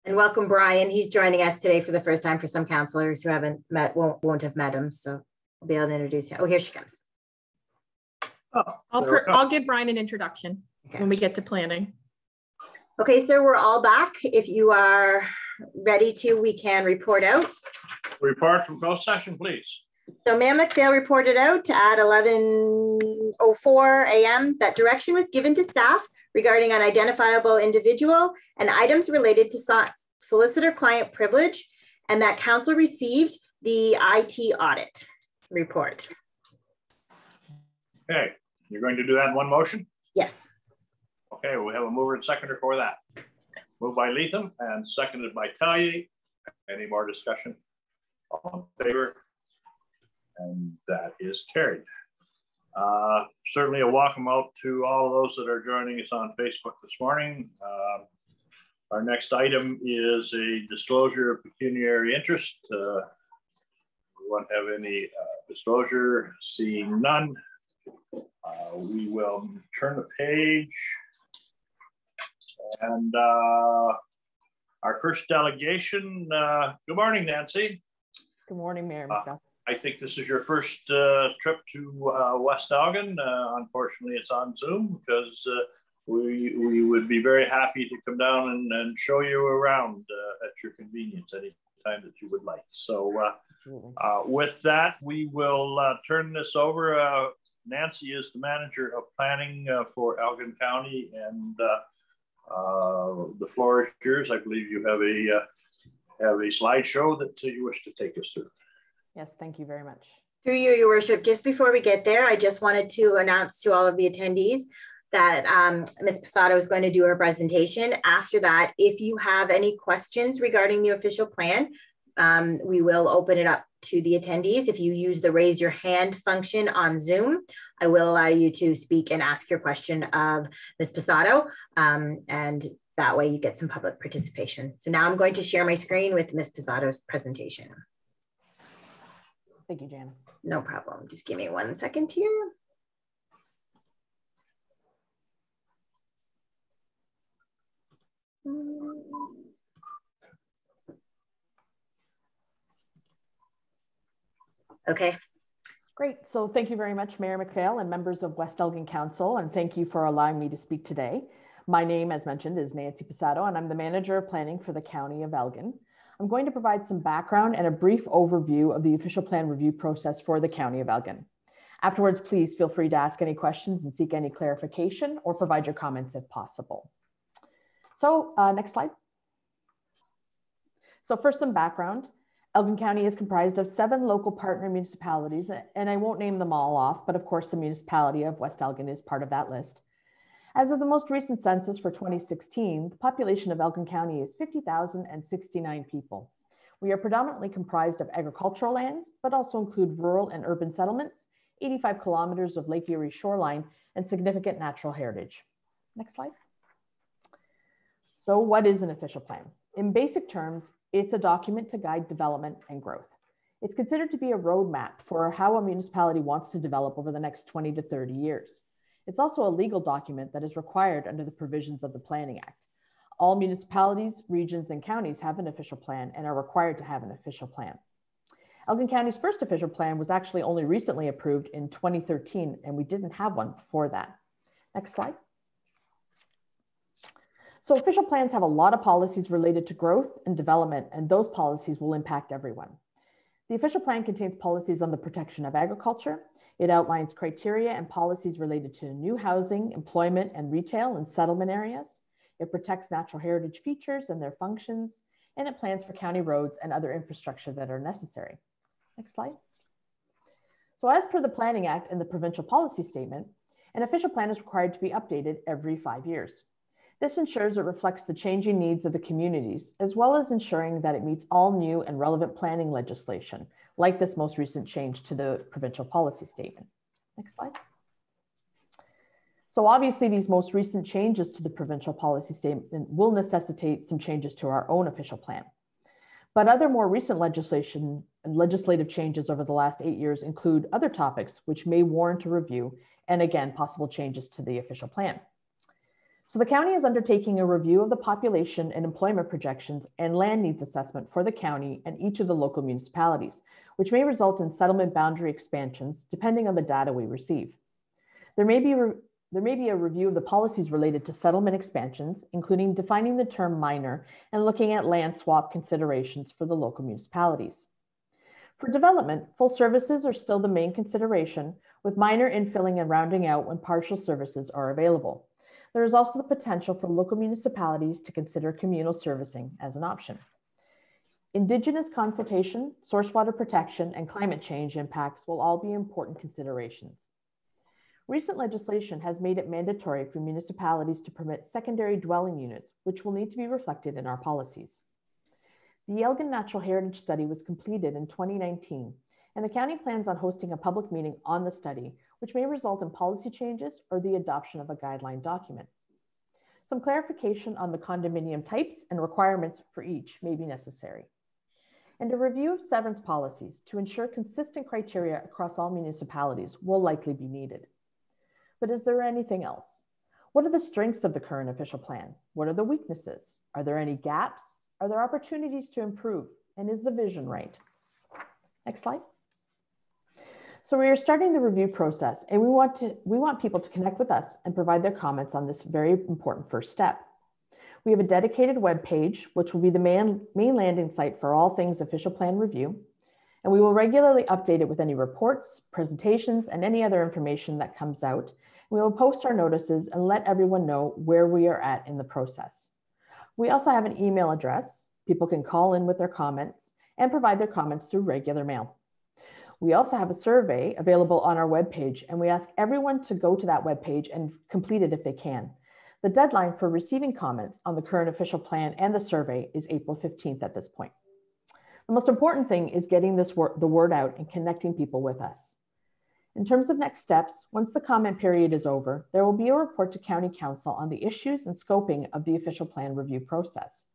And welcome, Brian. He's joining us today for the first time. For some counselors who haven't met, won't have met him. So we'll be able to introduce him. Oh, here she comes. Oh, I'll give Brian an introduction when we get to planning. Okay, so we're all back. If you are ready to, we can report out. Report from closed session, please. So Mayor McPhail reported out at 11:04 a.m. that direction was given to staff regarding an identifiable individual and items related to solicitor-client privilege, and that council received the IT audit report. Okay, you're going to do that in one motion? Yes. Okay, we have a mover and seconder for that. Moved by Leatham and seconded by Taille. Any more discussion? All in favor? And that is carried. Certainly a welcome out to all of those that are joining us on Facebook this morning. Our next item is a disclosure of pecuniary interest. We won't have any disclosure. Seeing none, we will turn the page. And our first delegation, good morning, Nancy. Good morning, Mayor. I think this is your first trip to West Elgin. Unfortunately, it's on Zoom because we would be very happy to come down and show you around at your convenience any time that you would like. So with that, we will turn this over. Nancy is the manager of planning for Elgin County, and the floor is yours. I believe you have a slideshow that you wish to take us through. Yes, thank you very much. Through you, Your Worship, just before we get there, I just wanted to announce to all of the attendees that Ms. Posado is going to do her presentation. After that, if you have any questions regarding the official plan, we will open it up to the attendees. If you use the raise your hand function on Zoom, I will allow you to speak and ask your question of Ms. Posado, and that way you get some public participation. So now I'm going to share my screen with Ms. Posado's presentation. Thank you, Jana. No problem. Just give me 1 second here. Okay. Great. So thank you very much, Mayor McPhail and members of West Elgin Council, and thank you for allowing me to speak today. My name, as mentioned, is Nancy Posado, and I'm the manager of planning for the County of Elgin. I'm going to provide some background and a brief overview of the official plan review process for the County of Elgin. Afterwards, please feel free to ask any questions and seek any clarification or provide your comments if possible. So next slide. So first, some background. Elgin County is comprised of 7 local partner municipalities, and I won't name them all off, but of course the municipality of West Elgin is part of that list. As of the most recent census for 2016, the population of Elgin County is 50,069 people. We are predominantly comprised of agricultural lands, but also include rural and urban settlements, 85 kilometers of Lake Erie shoreline, and significant natural heritage. Next slide. So what is an official plan? In basic terms, it's a document to guide development and growth. It's considered to be a roadmap for how a municipality wants to develop over the next 20 to 30 years. It's also a legal document that is required under the provisions of the Planning Act. All municipalities, regions, and counties have an official plan and are required to have an official plan. Elgin County's first official plan was actually only recently approved in 2013, and we didn't have one before that. Next slide. So official plans have a lot of policies related to growth and development, and those policies will impact everyone. The official plan contains policies on the protection of agriculture. It outlines criteria and policies related to new housing, employment, and retail and settlement areas. It protects natural heritage features and their functions, and it plans for county roads and other infrastructure that are necessary. Next slide. So as per the Planning Act and the provincial policy statement, an official plan is required to be updated every 5 years. This ensures it reflects the changing needs of the communities, as well as ensuring that it meets all new and relevant planning legislation, like this most recent change to the provincial policy statement. Next slide. So obviously these most recent changes to the provincial policy statement will necessitate some changes to our own official plan. But other more recent legislation and legislative changes over the last 8 years include other topics which may warrant a review, and again, possible changes to the official plan. So the county is undertaking a review of the population and employment projections and land needs assessment for the county and each of the local municipalities, which may result in settlement boundary expansions depending on the data we receive. There may be a review of the policies related to settlement expansions, including defining the term minor and looking at land swap considerations for the local municipalities. For development, full services are still the main consideration, with minor infilling and rounding out when partial services are available. There is also the potential for local municipalities to consider communal servicing as an option. Indigenous consultation, source water protection, and climate change impacts will all be important considerations. Recent legislation has made it mandatory for municipalities to permit secondary dwelling units, which will need to be reflected in our policies. The Elgin Natural Heritage Study was completed in 2019, and the county plans on hosting a public meeting on the study, which may result in policy changes or the adoption of a guideline document. Some clarification on the condominium types and requirements for each may be necessary. And a review of severance policies to ensure consistent criteria across all municipalities will likely be needed. But is there anything else? What are the strengths of the current official plan? What are the weaknesses? Are there any gaps? Are there opportunities to improve? And is the vision right? Next slide. So we are starting the review process, and we want people to connect with us and provide their comments on this very important first step. We have a dedicated web page, which will be the main landing site for all things official plan review. And we will regularly update it with any reports, presentations, and any other information that comes out. We will post our notices and let everyone know where we are at in the process. We also have an email address. People can call in with their comments and provide their comments through regular mail. We also have a survey available on our webpage, and we ask everyone to go to that webpage and complete it if they can. The deadline for receiving comments on the current official plan and the survey is April 15th at this point. The most important thing is getting the word out and connecting people with us. In terms of next steps, once the comment period is over, there will be a report to County Council on the issues and scoping of the official plan review process.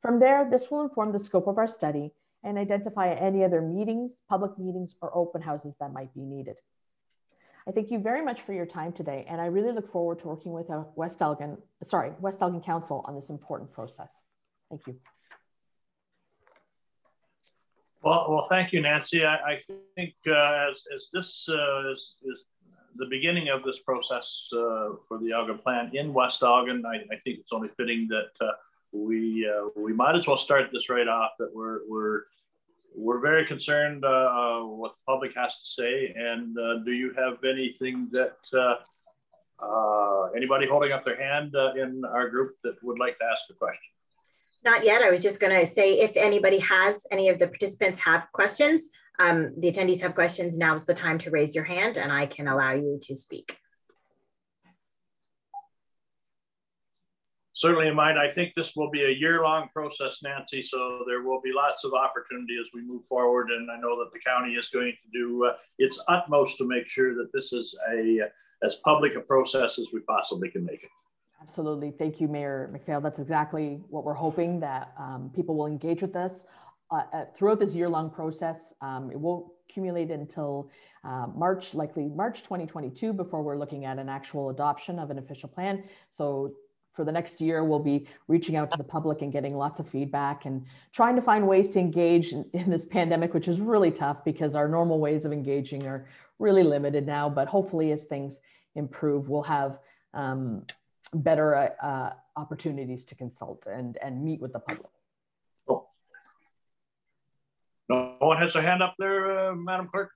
From there, this will inform the scope of our study and identify any other meetings, public meetings, or open houses that might be needed. I thank you very much for your time today, and I really look forward to working with West Elgin Council on this important process. Thank you. Well, thank you, Nancy. I think as this is the beginning of this process for the Elgin plan in West Elgin, I think it's only fitting that we might as well start this right off. That we're very concerned what the public has to say. And do you have anything that anybody holding up their hand in our group that would like to ask a question? Not yet. I was just going to say, if anybody has, any of the participants have questions, the attendees have questions, now's the time to raise your hand and I can allow you to speak. Certainly in mind, I think this will be a year-long process, Nancy, so there will be lots of opportunity as we move forward. And I know that the county is going to do its utmost to make sure that this is as public a process as we possibly can make it. Absolutely. Thank you, Mayor McPhail. That's exactly what we're hoping, that people will engage with us throughout this year-long process. It won't accumulate until likely March 2022 before we're looking at an actual adoption of an official plan. So for the next year, we'll be reaching out to the public and getting lots of feedback and trying to find ways to engage in this pandemic, which is really tough because our normal ways of engaging are really limited now. But hopefully as things improve, we'll have better opportunities to consult and meet with the public. Cool. No one has a hand up there, Madam Clerk?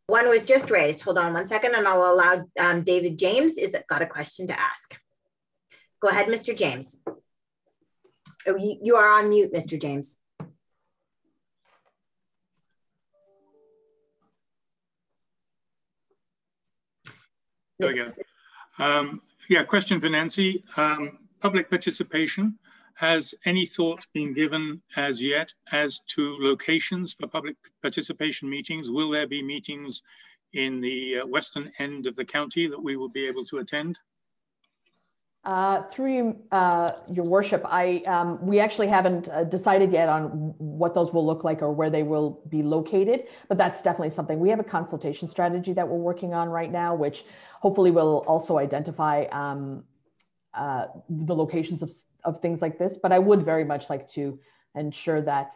One was just raised. Hold on one second and I'll allow David James got a question to ask. Go ahead, Mr. James. Oh, you are on mute, Mr. James. There we go. Yeah, question for Nancy. Public participation. Has any thought been given as yet as to locations for public participation meetings? Will there be meetings in the western end of the county that we will be able to attend? Through your worship, we actually haven't decided yet on what those will look like or where they will be located, but that's definitely something. We have a consultation strategy that we're working on right now, which hopefully will also identify the locations of things like this, but I would very much like to ensure that,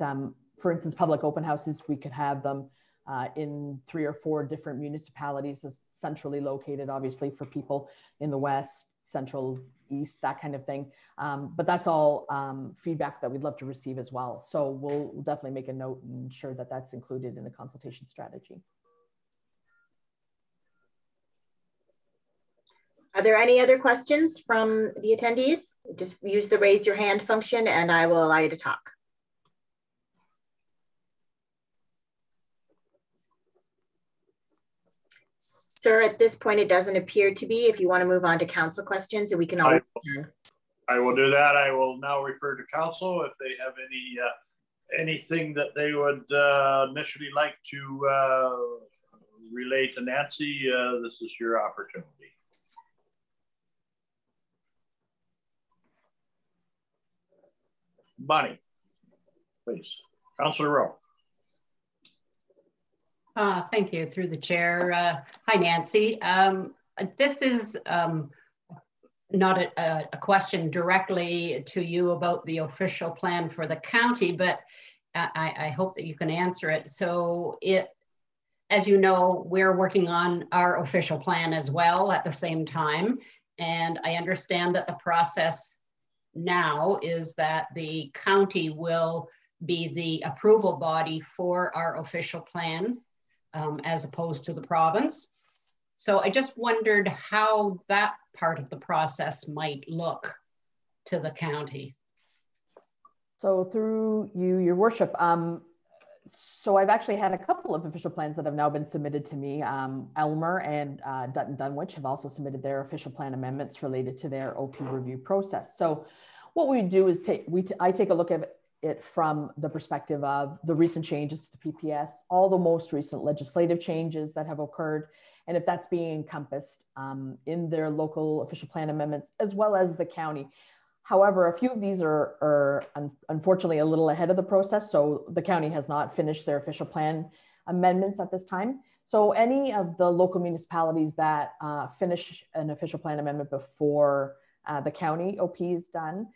for instance, public open houses, we could have them in 3 or 4 different municipalities, centrally located, obviously, for people in the west, central, east, that kind of thing. But that's all feedback that we'd love to receive as well. So we'll definitely make a note and ensure that that's included in the consultation strategy. Are there any other questions from the attendees? Just use the raise your hand function and I will allow you to talk. Sir, at this point, it doesn't appear to be. If you want to move on to council questions, and we can always. I will do that. I will now refer to council if they have anything that they would initially like to relay to Nancy. This is your opportunity. Bonnie, please. Councillor Rowe. Thank you, through the chair. Hi, Nancy. This is not a question directly to you about the official plan for the county, but I hope that you can answer it. So as you know, we're working on our official plan as well at the same time. And I understand that the process now is that the county will be the approval body for our official plan, as opposed to the province. So I just wondered how that part of the process might look to the county. So through you, your worship, so I've actually had a couple of official plans that have now been submitted to me. Elmer and Dutton Dunwich have also submitted their official plan amendments related to their OP review process. So what we do is I take a look at it from the perspective of the recent changes to the PPS, all the most recent legislative changes that have occurred, and if that's being encompassed in their local official plan amendments, as well as the county. However, a few of these are unfortunately a little ahead of the process. So the county has not finished their official plan amendments at this time. So any of the local municipalities that finish an official plan amendment before the county OP is done,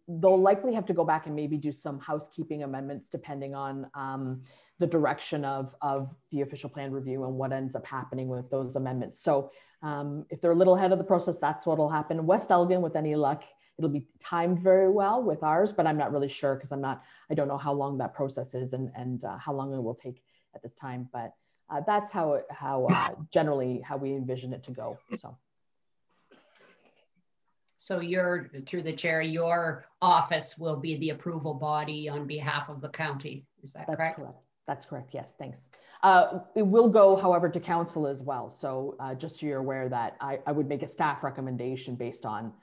they'll likely have to go back and maybe do some housekeeping amendments depending on the direction of the official plan review and what ends up happening with those amendments. So if they're a little ahead of the process, that's what will happen. West Elgin, with any luck, it'll be timed very well with ours, but I'm not really sure because I don't know how long that process is and how long it will take at this time. But that's generally how we envision it to go. So you're, through the chair, your office will be the approval body on behalf of the county. Is that correct? Correct. That's correct. Yes, thanks. It will go, however, to council as well. So just so you're aware that I would make a staff recommendation based on,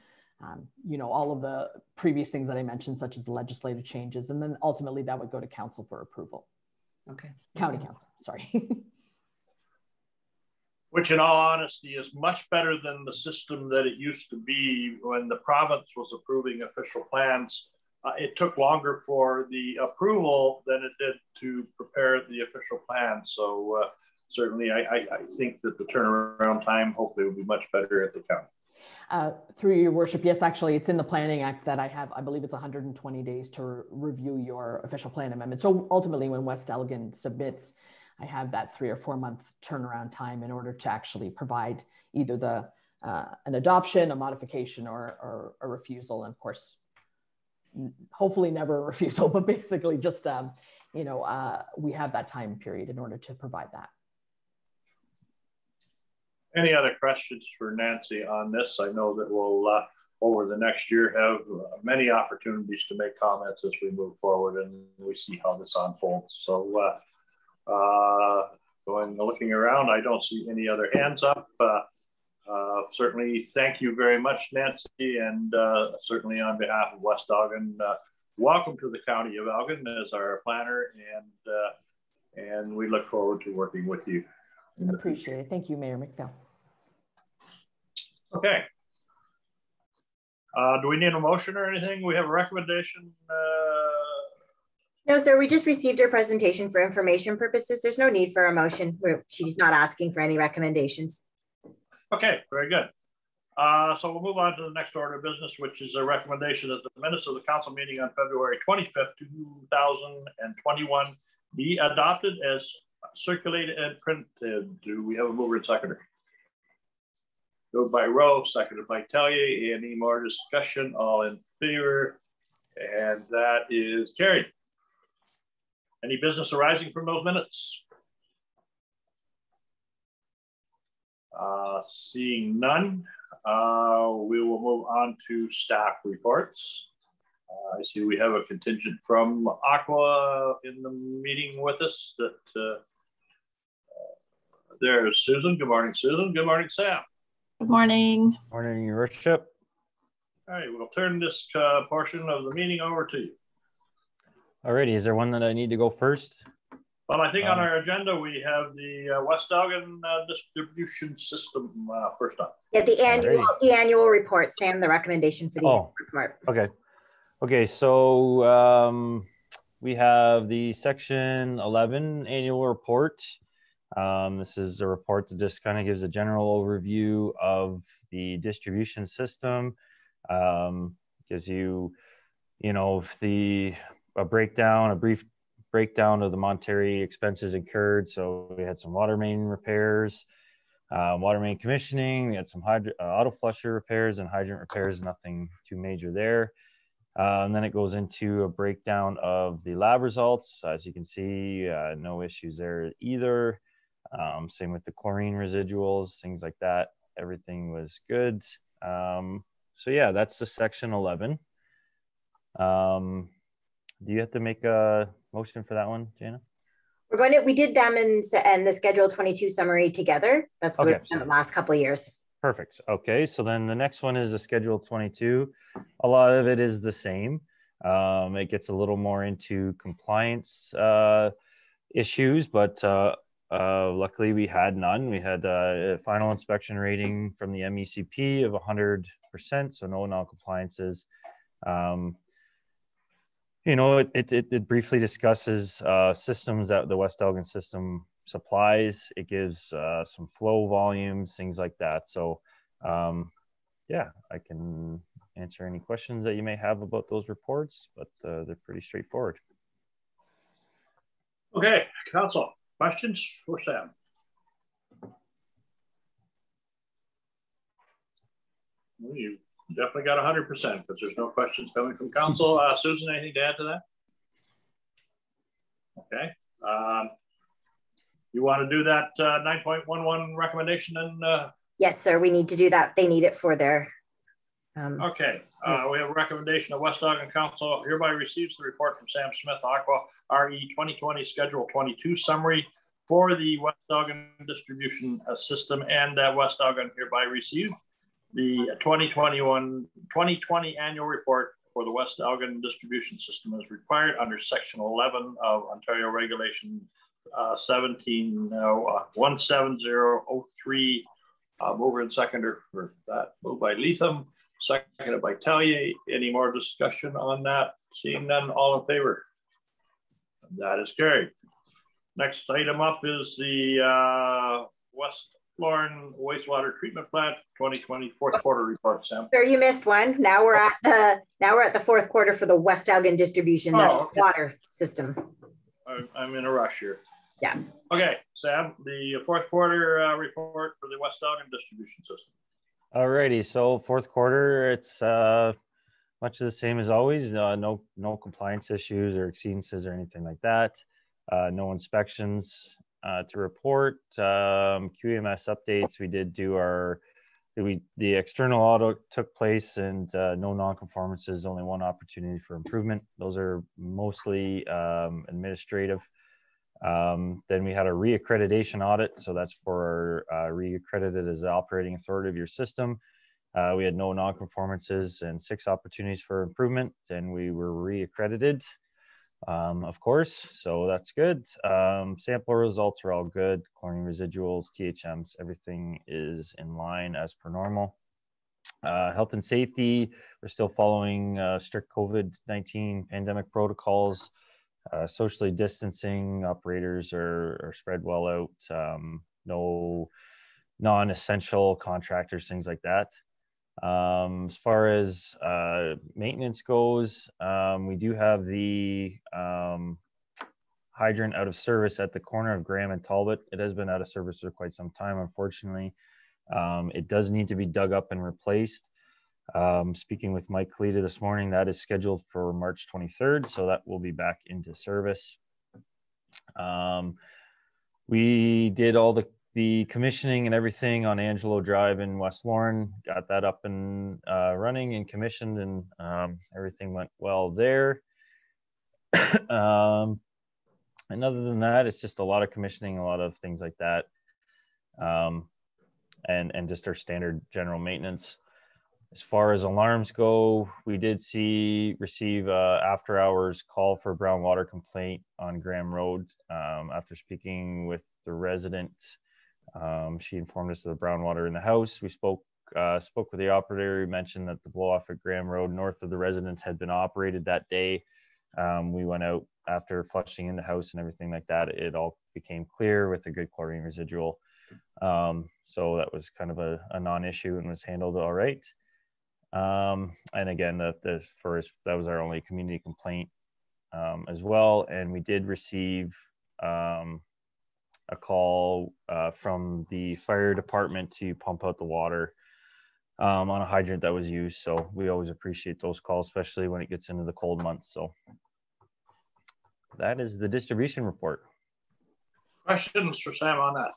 all of the previous things that I mentioned, such as the legislative changes, and then ultimately that would go to council for approval. Okay. County council, sorry. Which in all honesty is much better than the system that it used to be when the province was approving official plans. It took longer for the approval than it did to prepare the official plan. So certainly I think that the turnaround time hopefully will be much better at the county. Through your worship, yes, actually it's in the Planning Act that I have, I believe it's 120 days to review your official plan amendment. So ultimately when West Elgin submits, I have that 3 or 4 month turnaround time in order to actually provide either an adoption, a modification, or a refusal. And of course, hopefully never a refusal, but basically just, we have that time period in order to provide that. Any other questions for Nancy on this? I know that we'll, over the next year, have many opportunities to make comments as we move forward and we see how this unfolds. So, going looking around, I don't see any other hands up. Certainly, thank you very much, Nancy, and certainly on behalf of West Elgin, welcome to the County of Elgin as our planner, and we look forward to working with you. Appreciate it. Thank you, Mayor McPhail. Okay. Do we need a motion or anything? We have a recommendation. No, sir, we just received her presentation for information purposes. There's no need for a motion. She's not asking for any recommendations. Okay, very good. So we'll move on to the next order of business, which is a recommendation that the minutes of the council meeting on February 25th, 2021 be adopted as circulated and printed. Do we have a mover and seconder? Moved by Rowe, seconded by Tellier. Any more discussion? All in favor? And that is carried. Any business arising from those minutes? Seeing none, we will move on to staff reports. I see we have a contingent from Aqua in the meeting with us. There's Susan. Good morning, Susan. Good morning, Sam. Good morning. Morning, Your Worship. All right, we'll turn this portion of the meeting over to you. Alrighty, is there one that I need to go first? Well, I think on our agenda we have the West Elgin distribution system first up. Yeah, the annual report, Sam. The recommendation for the annual report. Okay. So we have the Section 11 annual report. This is a report that just kind of gives a general overview of the distribution system. Gives you, a brief breakdown of the monetary expenses incurred. So we had some water main repairs, water main commissioning. We had some auto flusher repairs and hydrant repairs. Nothing too major there. And then it goes into a breakdown of the lab results. As you can see, no issues there either. Same with the chlorine residuals, things like that. Everything was good. So yeah, that's the Section 11. Do you have to make a motion for that one, Jana? We did them and the Schedule 22 summary together. That's the way we've done the last couple of years. Perfect. Okay, so then the next one is the Schedule 22. A lot of it is the same. It gets a little more into compliance issues, but luckily we had none. We had a final inspection rating from the MECP of 100%, so no non-compliances. It briefly discusses systems that the West Elgin system supplies. It gives some flow volumes, things like that. So yeah, I can answer any questions that you may have about those reports, but they're pretty straightforward. Okay, Council, questions for Sam? You definitely got 100% because there's no questions coming from Council. Susan, anything to add to that? Okay. You want to do that 9.11 recommendation? And yes, sir. We need to do that. They need it for their. Okay. We have a recommendation of West Elgin Council hereby receives the report from Sam Smith, Aqua RE 2020 Schedule 22 summary for the West Elgin distribution system, and that West Elgin hereby receives the 2020 annual report for the West Elgin distribution system as required under Section 11 of Ontario Regulation 17003. Mover and seconder for that. Moved by Leatham, seconded by Tellier. Any more discussion on that? Seeing none, all in favor? That is carried. Next item up is the Westborn Wastewater Treatment Plant 2020 fourth quarter report, Sam. Sir, you missed one. Now we're at the fourth quarter for the West Elgin distribution water system. I'm in a rush here. Yeah. Okay, Sam, the fourth quarter report for the West Elgin distribution system. Alrighty, so fourth quarter, it's much of the same as always. No compliance issues or exceedances or anything like that. No inspections to report. QMS updates. We did do the external audit took place, and no non-conformances. Only one opportunity for improvement. Those are mostly administrative. Then we had a reaccreditation audit, so that's for reaccredited as the operating authority of your system. We had no non-conformances and 6 opportunities for improvement, and we were reaccredited, of course, so that's good. Sample results are all good. Chlorine residuals, THMs, everything is in line as per normal. Health and safety, we're still following strict COVID-19 pandemic protocols. Socially distancing, operators are spread well out. No non-essential contractors, things like that. As far as maintenance goes, we do have the hydrant out of service at the corner of Graham and Talbot. It has been out of service for quite some time, unfortunately. It does need to be dug up and replaced. Speaking with Mike Kalita this morning, that is scheduled for March 23rd, so that will be back into service. We did all the commissioning and everything on Angelo Drive in West Lorne, got that up and running and commissioned, and everything went well there. And other than that, it's just a lot of commissioning, a lot of things like that, and just our standard general maintenance. As far as alarms go, we did receive after hours call for brown water complaint on Graham Road. After speaking with the resident, she informed us of the brown water in the house. We spoke with the operator. We mentioned that the blow off at Graham Road north of the residence had been operated that day. We went out after flushing in the house and everything like that. It all became clear with a good chlorine residual. So that was kind of a non-issue and was handled all right. And again, that was our only community complaint as well. And we did receive a call from the fire department to pump out the water on a hydrant that was used. So we always appreciate those calls, especially when it gets into the cold months. So that is the distribution report. Questions for Sam on that?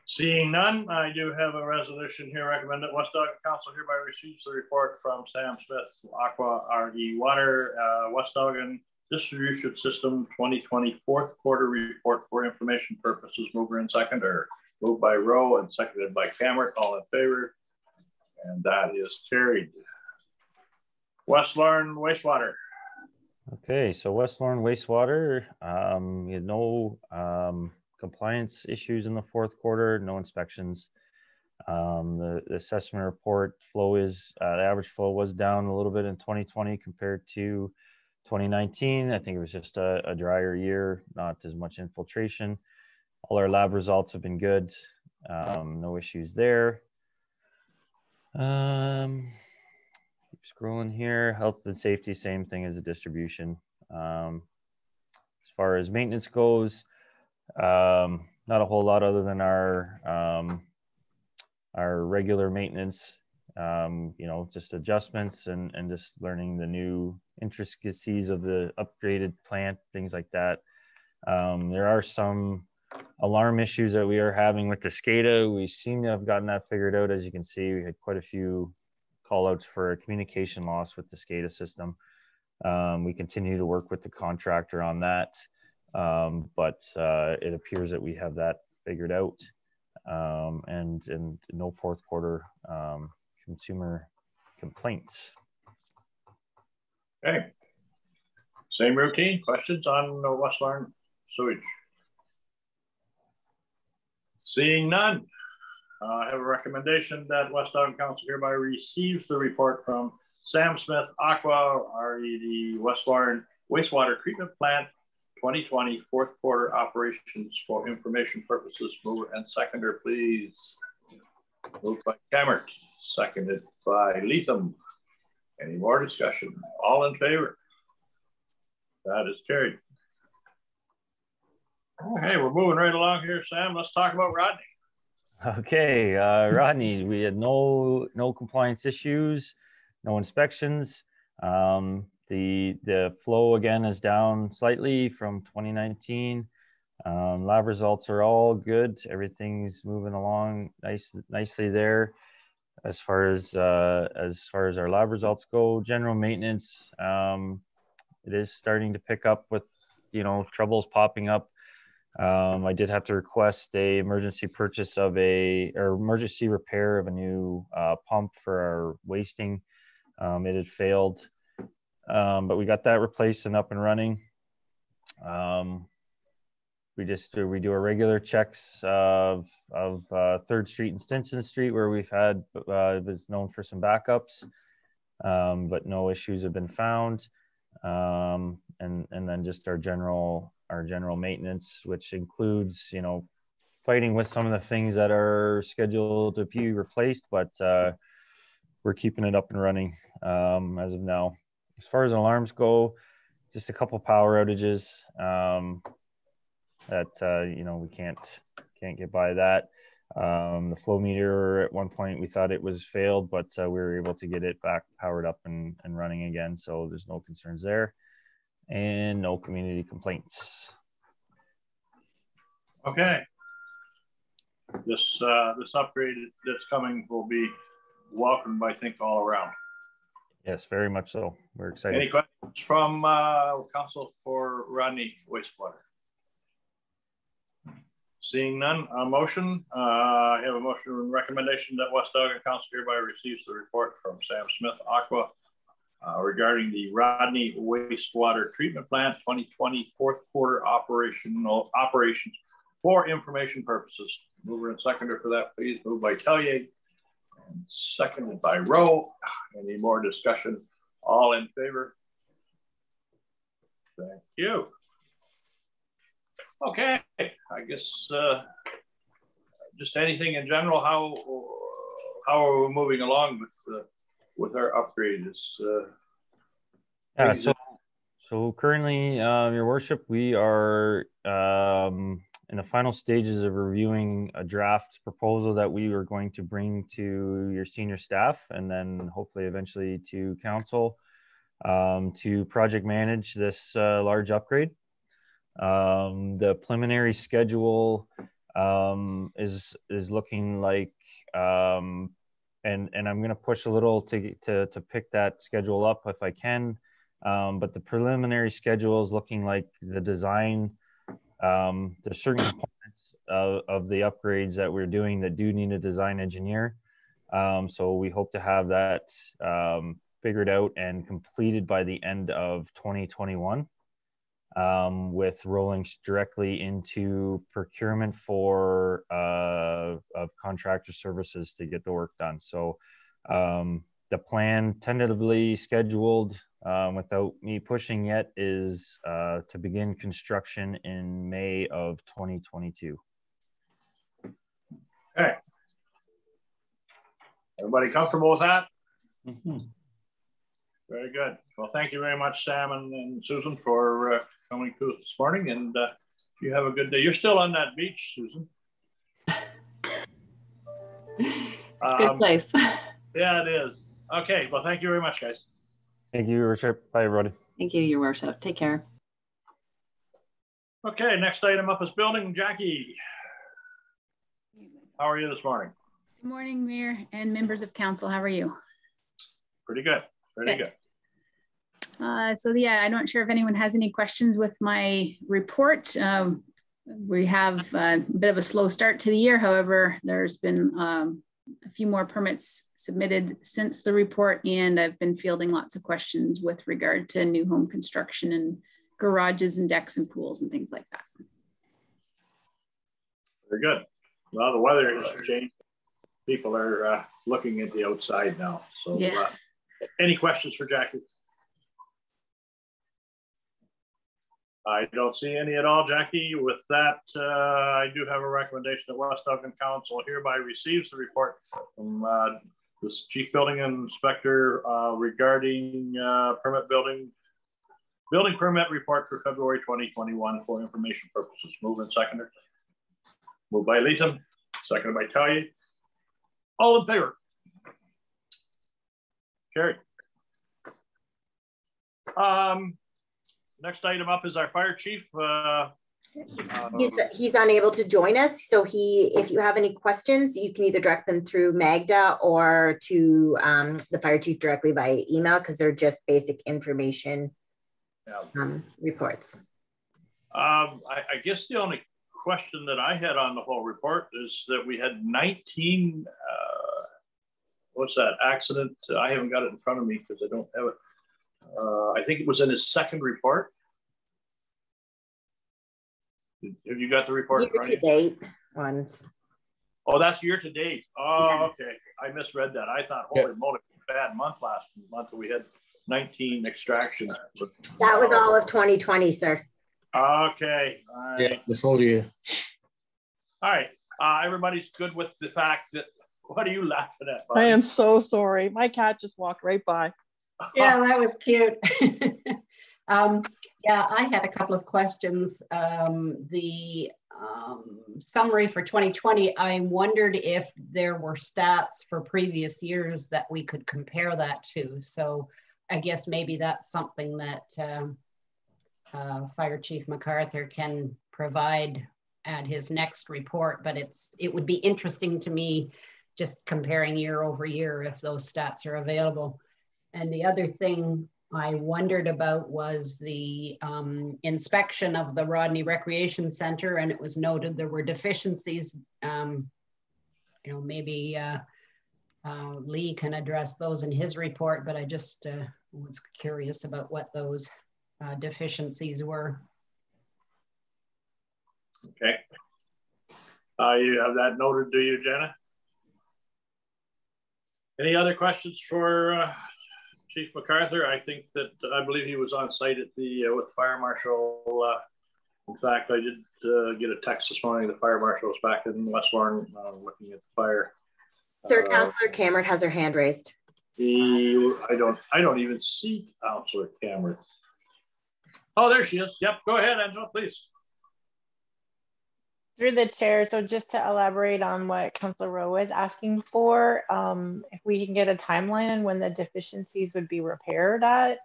Seeing none, I do have a resolution here. Recommend that West Elgin Council hereby receives the report from Sam Smith, Aqua RE Water, West Elgin Distribution System 2020 fourth quarter report for information purposes. Mover and seconder. Moved by Rowe and seconded by Cameron. All in favor? And that is carried. West Lorne Wastewater. Okay, so West Lorne Wastewater, we had no compliance issues in the fourth quarter, no inspections. The assessment report flow is, the average flow was down a little bit in 2020 compared to 2019. I think it was just a drier year, not as much infiltration. All our lab results have been good. No issues there. Keep scrolling here. Health and safety, same thing as the distribution. As far as maintenance goes, not a whole lot other than our regular maintenance. Just adjustments and just learning the new intricacies of the upgraded plant, things like that. There are some alarm issues that we are having with the SCADA. We seem to have gotten that figured out. As you can see, we had quite a few call outs for communication loss with the SCADA system. We continue to work with the contractor on that, but it appears that we have that figured out, and no fourth quarter consumer complaints. Okay. Same routine. Questions on West Lorne sewage? Seeing none, I have a recommendation that West Elgin Council hereby receives the report from Sam Smith, Aqua RED West Lorne Wastewater Treatment Plant 2020 fourth quarter operations for information purposes. Mover and seconder, please. Moved by Cameron, seconded by Leatham. Any more discussion? All in favor? That is carried. Okay, we're moving right along here, Sam. Let's talk about Rodney. Okay, Rodney, we had no compliance issues, no inspections. The flow again is down slightly from 2019. Lab results are all good. Everything's moving along nicely there. As far as our lab results go, general maintenance, it is starting to pick up with troubles popping up. I did have to request a emergency emergency repair of a new pump for our wasting. It had failed, but we got that replaced and up and running. We do our regular checks of 3rd Street and Stinson Street, where we've had was known for some backups, but no issues have been found. And then just our general maintenance, which includes fighting with some of the things that are scheduled to be replaced, but we're keeping it up and running as of now. As far as alarms go, just a couple power outages that you know, we can't get by that. The flow meter at one point we thought it was failed, but we were able to get it back powered up and running again, so there's no concerns there, and no community complaints. Okay. This upgrade that's coming will be welcomed, I think, all around. Yes, very much so. We're excited. Any questions from Counsel for Rodney Wastewater? Seeing none, a motion. I have a motion and recommendation that West Elgin Council hereby receives the report from Sam Smith Aqua regarding the Rodney Wastewater Treatment Plant 2020 fourth quarter operations for information purposes. Mover and seconder for that, please. Moved by Tellier and seconded by Rowe. Any more discussion? All in favor? Thank you. Okay, I guess just anything in general. How are we moving along with our upgrades? Yeah, so currently, Your Worship, we are in the final stages of reviewing a draft proposal that we are going to bring to your senior staff, and then hopefully eventually to council to project manage this large upgrade. The preliminary schedule is looking like, and I'm going to push a little to pick that schedule up if I can, but the preliminary schedule is looking like the design. There's certain components of the upgrades that we're doing that do need a design engineer. So we hope to have that figured out and completed by the end of 2021, with rolling directly into procurement for of contractor services to get the work done. So the plan tentatively scheduled, without me pushing yet, is to begin construction in May of 2022. Okay. Everybody comfortable with that? Mm-hmm. Very good. Well, thank you very much, Sam and Susan, for coming to us this morning. And you have a good day. You're still on that beach, Susan. It's a good place. Yeah, it is. Okay. Well, thank you very much, guys. Thank you, Your Worship. Bye, everybody. Thank you, Your Worship. Take care. Okay, next item up is building. Jackie, how are you this morning? Good morning, Mayor and members of council. How are you? Pretty good. Pretty good. So yeah, I'm not sure if anyone has any questions with my report. We have a bit of a slow start to the year. However, there's been a few more permits submitted since the report, and I've been fielding lots of questions with regard to new home construction and garages and decks and pools and things like that. Very good. Well, the weather has changed. People are looking at the outside now. So yes. Any questions for Jackie? I don't see any at all, Jackie. With that, I do have a recommendation that West Elgin Council hereby receives the report from the Chief Building Inspector regarding building permit report for February 2021 for information purposes. Move and seconder. Moved by Leatham, seconded by Talia. All in favor? Carried. Next item up is our fire chief. He's unable to join us. So if you have any questions, you can either direct them through Magda or to the fire chief directly by email, because they're just basic information reports. I guess the only question that I had on the whole report is that we had 19, what's that, accident? I haven't got it in front of me because I don't have it. I think it was in his second report. Have you got the report in front of you? Year-to-date ones. Oh, that's year to date. Oh, okay. I misread that. I thought, holy moly, bad month last month. We had 19 extractions. That was all of 2020, sir. Okay. All right. Yeah, the full year. All right. everybody's good with the fact that, what are you laughing at, Bonnie? I am so sorry. My cat just walked right by. Yeah, that was cute. Yeah, I had a couple of questions. The summary for 2020, I wondered if there were stats for previous years that we could compare that to. So I guess maybe that's something that Fire Chief MacArthur can provide at his next report, but it would be interesting to me just comparing year over year if those stats are available. And the other thing I wondered about was the inspection of the Rodney Recreation Center, and it was noted there were deficiencies. You know, maybe Lee can address those in his report, but I just was curious about what those deficiencies were. Okay. You have that noted, do you, Jenna? Any other questions for Chief MacArthur? I believe he was on site at the with the Fire Marshal. In fact, I did get a text this morning. The Fire Marshal was back in Westborn looking at the fire. Sir, Councillor Cameron has her hand raised. I don't even see Councillor Cameron. Oh, there she is. Yep, go ahead, Angela, please. Through the chair, so just to elaborate on what Councillor Rowe was asking for, if we can get a timeline on when the deficiencies would be repaired at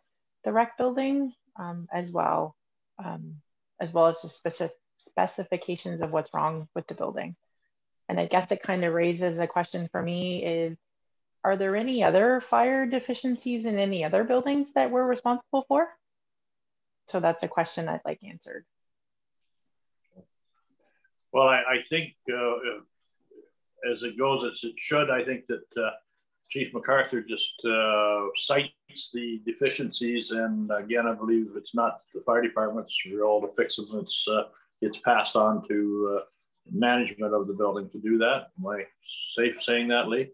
the rec building, as well as the specifications of what's wrong with the building. And I guess it kind of raises a question for me is, are there any other fire deficiencies in any other buildings that we're responsible for? So that's a question I'd like answered. Well, I think as it goes, as it should, I think that Chief MacArthur just cites the deficiencies. And again, I believe it's not the fire department's role to fix them. It's passed on to management of the building to do that. Am I safe saying that, Lee?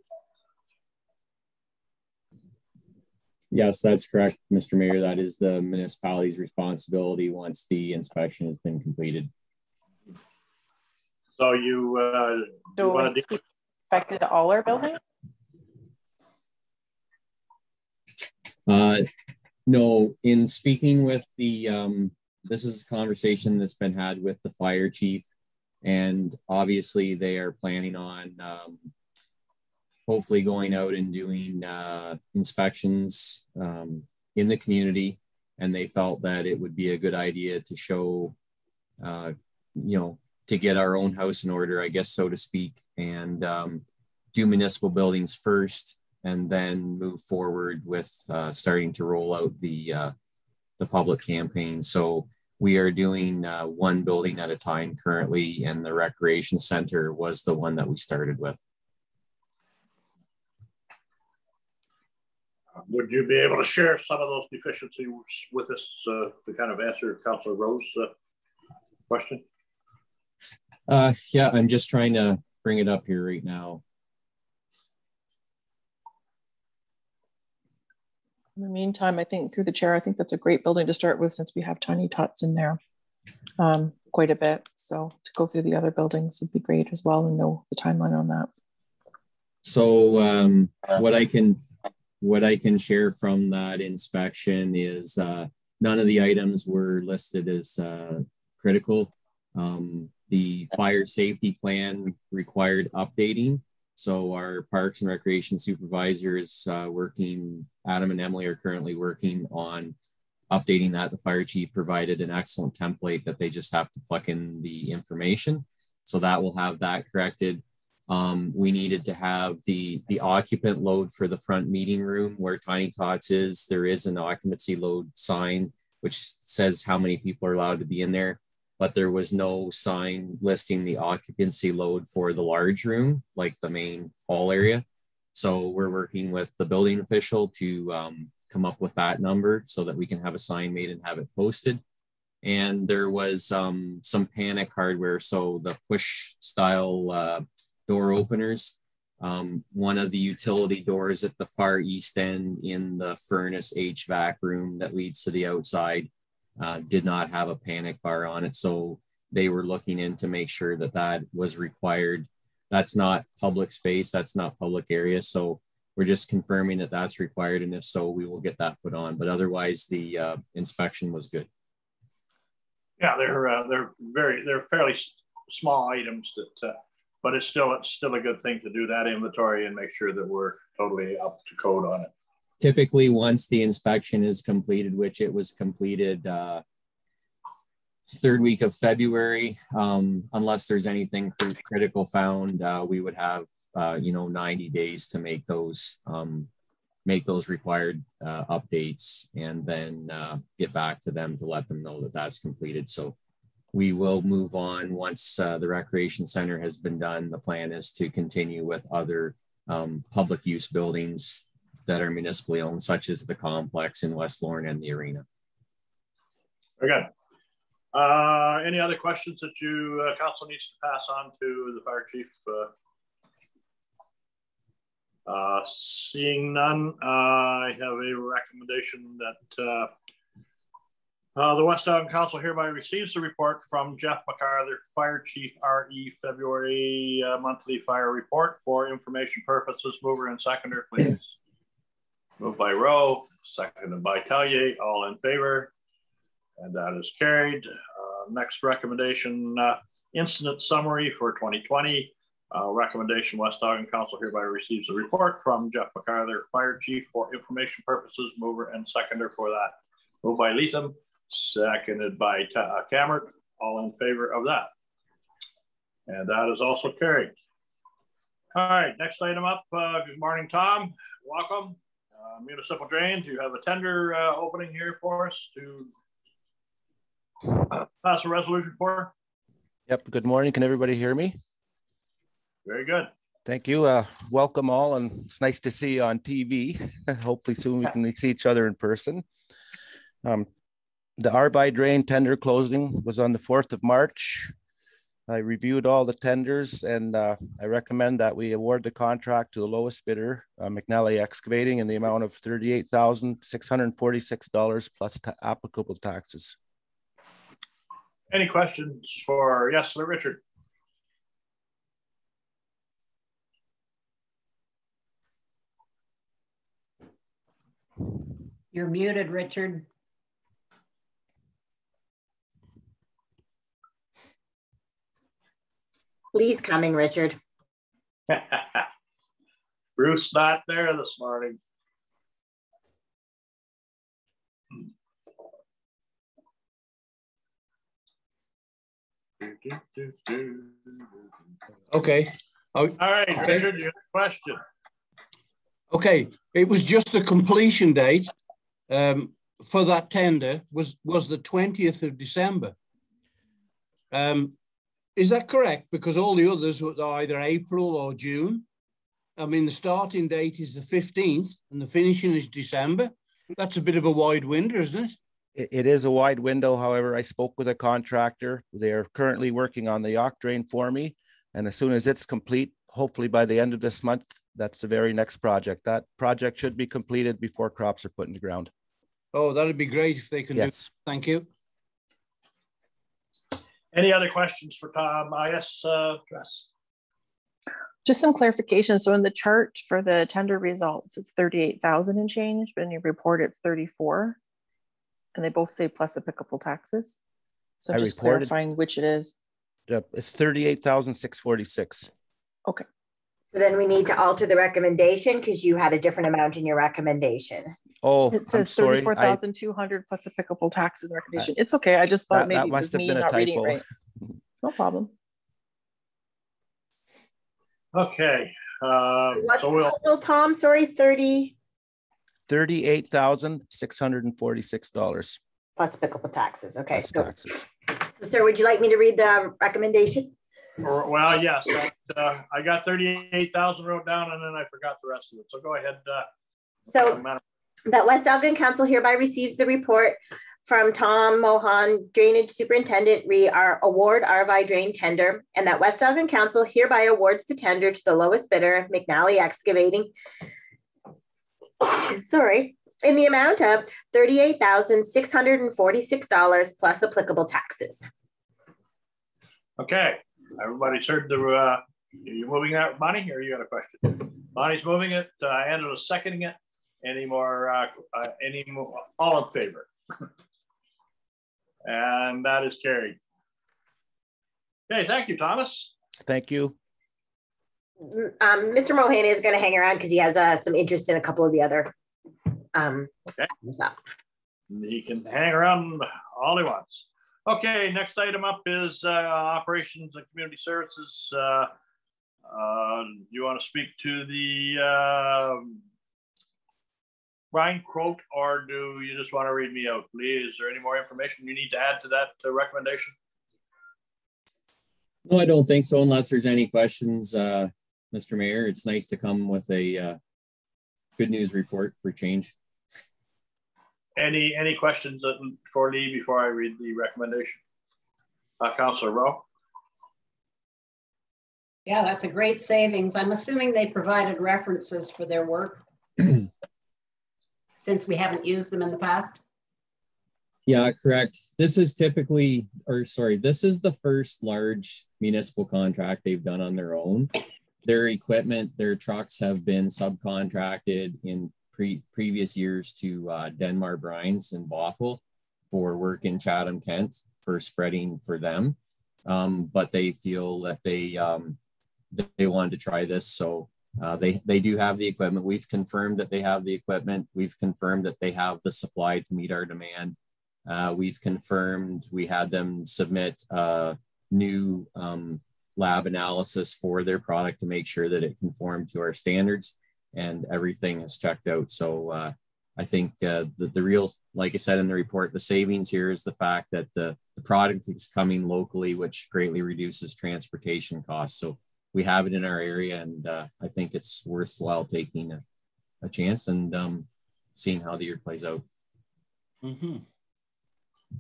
Yes, that's correct, Mr. Mayor. That is the municipality's responsibility once the inspection has been completed. So you want to affected all our buildings? No, in speaking with the, this is a conversation that's been had with the fire chief, and obviously they are planning on hopefully going out and doing inspections in the community, and they felt that it would be a good idea to show, you know, to get our own house in order, I guess, so to speak, and do municipal buildings first, and then move forward with starting to roll out the public campaign. So we are doing one building at a time currently, and the recreation center was the one that we started with. Would you be able to share some of those deficiencies with us to kind of answer Councillor Rowe's question? Yeah, I'm just trying to bring it up here right now. In the meantime, I think through the chair, I think that's a great building to start with since we have tiny tots in there quite a bit. So to go through the other buildings would be great as well and know the timeline on that. So what I can share from that inspection is none of the items were listed as critical. The fire safety plan required updating. So our Parks and Recreation supervisor is working, Adam and Emily are currently working on updating that. The fire chief provided an excellent template that they just have to plug in the information. So that will have that corrected. We needed to have the occupant load for the front meeting room where Tiny Tots is. There is an occupancy load sign, which says how many people are allowed to be in there, but there was no sign listing the occupancy load for the large room, like the main hall area. So we're working with the building official to come up with that number so that we can have a sign made and have it posted. And there was some panic hardware. So the push style door openers, one of the utility doors at the far east end in the furnace HVAC room that leads to the outside did not have a panic bar on it. So they were looking in to make sure that that was required. That's not public space, that's not public area. So we're just confirming that that's required. And if so, we will get that put on. But otherwise, the inspection was good. Yeah, they're fairly small items that, but it's still a good thing to do that inventory and make sure that we're totally up to code on it. Typically, once the inspection is completed, which it was completed third week of February, unless there's anything critical found, we would have 90 days to make those required updates, and then get back to them to let them know that that's completed. So we will move on once the recreation center has been done. The plan is to continue with other public use buildings that are municipally owned, such as the complex in West Lorne and the arena. Very good. Any other questions that you council needs to pass on to the fire chief? Seeing none, I have a recommendation that the West Elgin Council hereby receives the report from Jeff McArthur, Fire Chief RE, February monthly fire report for information purposes. Mover and seconder, please. Moved by Rowe, seconded by Tellier. All in favor? And that is carried. Next recommendation, incident summary for 2020. Recommendation, West Elgin Council hereby receives a report from Jeff McArthur, Fire Chief, for information purposes. Mover and seconder for that. Moved by Leatham, seconded by Cameron. All in favor of that. And that is also carried. All right, next item up. Good morning, Tom. Welcome. Municipal Drains, you have a tender opening here for us to pass a resolution for. Yep, good morning. Can everybody hear me? Very good. Thank you. Welcome all, and it's nice to see you on TV. Hopefully soon we can see each other in person. The RBI drain tender closing was on the 4th of March. I reviewed all the tenders, and I recommend that we award the contract to the lowest bidder, McNally Excavating, in the amount of $38,646 plus applicable taxes. Any questions for Richard? You're muted, Richard. Please coming, Richard. Bruce not there this morning. Okay. All right, okay. Richard, you have a question. Okay, it was just the completion date for that tender was the 20th of December. Is that correct? Because all the others were either April or June. I mean, the starting date is the 15th and the finishing is December. That's a bit of a wide window, isn't it? It is a wide window. However, I spoke with a contractor. They're currently working on the yacht drain for me. And as soon as it's complete, hopefully by the end of this month, that's the very next project. That project should be completed before crops are put in the ground. Oh, that'd be great if they can do. Thank you. Any other questions for Tom? Yes, Jess. Just some clarification. So in the chart for the tender results, it's 38,000 and change, but in your report, it's 34. And they both say plus applicable taxes. So just clarifying which it is. It's 38,646. Okay. So then we need to alter the recommendation because you had a different amount in your recommendation. Oh, it says 34,200 plus applicable taxes recommendation. It's okay. I just thought maybe it was me not reading right. No problem. Okay. What's the total, Tom? Sorry, 38,646 plus applicable taxes. Okay. Plus taxes. So, sir, would you like me to read the recommendation? Well, yes. I got 38,000 wrote down, and then I forgot the rest of it. So go ahead. That West Elgin Council hereby receives the report from Tom Mohan, Drainage Superintendent, award RVI drain tender, and that West Elgin Council hereby awards the tender to the lowest bidder, McNally Excavating. Sorry, in the amount of $38,646 plus applicable taxes. Okay, everybody's heard the, you moving that, Bonnie, or you got a question? Bonnie's moving it, Angela's seconding it. Any more, all in favor? And that is carried. Okay, thank you, Thomas. Thank you. Mr. Mohane is going to hang around because he has some interest in a couple of the other. Okay. He can hang around all he wants. Okay, next item up is operations and community services. Do you want to speak to the Brian quote, or do you just want to read me out? Lee, is there any more information you need to add to that recommendation? No, I don't think so, unless there's any questions, Mr. Mayor. It's nice to come with a good news report for change. Any questions for Lee before I read the recommendation? Councillor Rowe? Yeah, that's a great savings. I'm assuming they provided references for their work since we haven't used them in the past. Yeah, correct. This is typically, or sorry, this is the first large municipal contract they've done on their own. Their equipment, their trucks have been subcontracted in previous years to Denmark Brines and Bothell for work in Chatham, Kent, for spreading for them. But they feel that they wanted to try this, so they do have the equipment. We've confirmed that they have the equipment. We've confirmed that they have the supply to meet our demand. We've confirmed we had them submit new lab analysis for their product to make sure that it conformed to our standards, and everything is checked out. So I think the real, like I said in the report, the savings here is the fact that the product is coming locally, which greatly reduces transportation costs. So we have it in our area, and I think it's worthwhile taking a chance and seeing how the year plays out. Mm-hmm.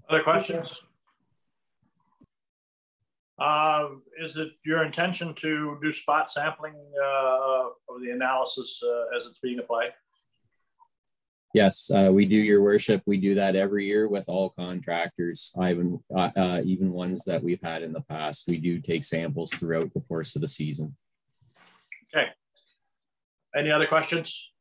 Other questions? Is it your intention to do spot sampling of the analysis as it's being applied? Yes, we do, Your Worship. We do that every year with all contractors, even ones that we've had in the past. We do take samples throughout the course of the season. Okay. Any other questions?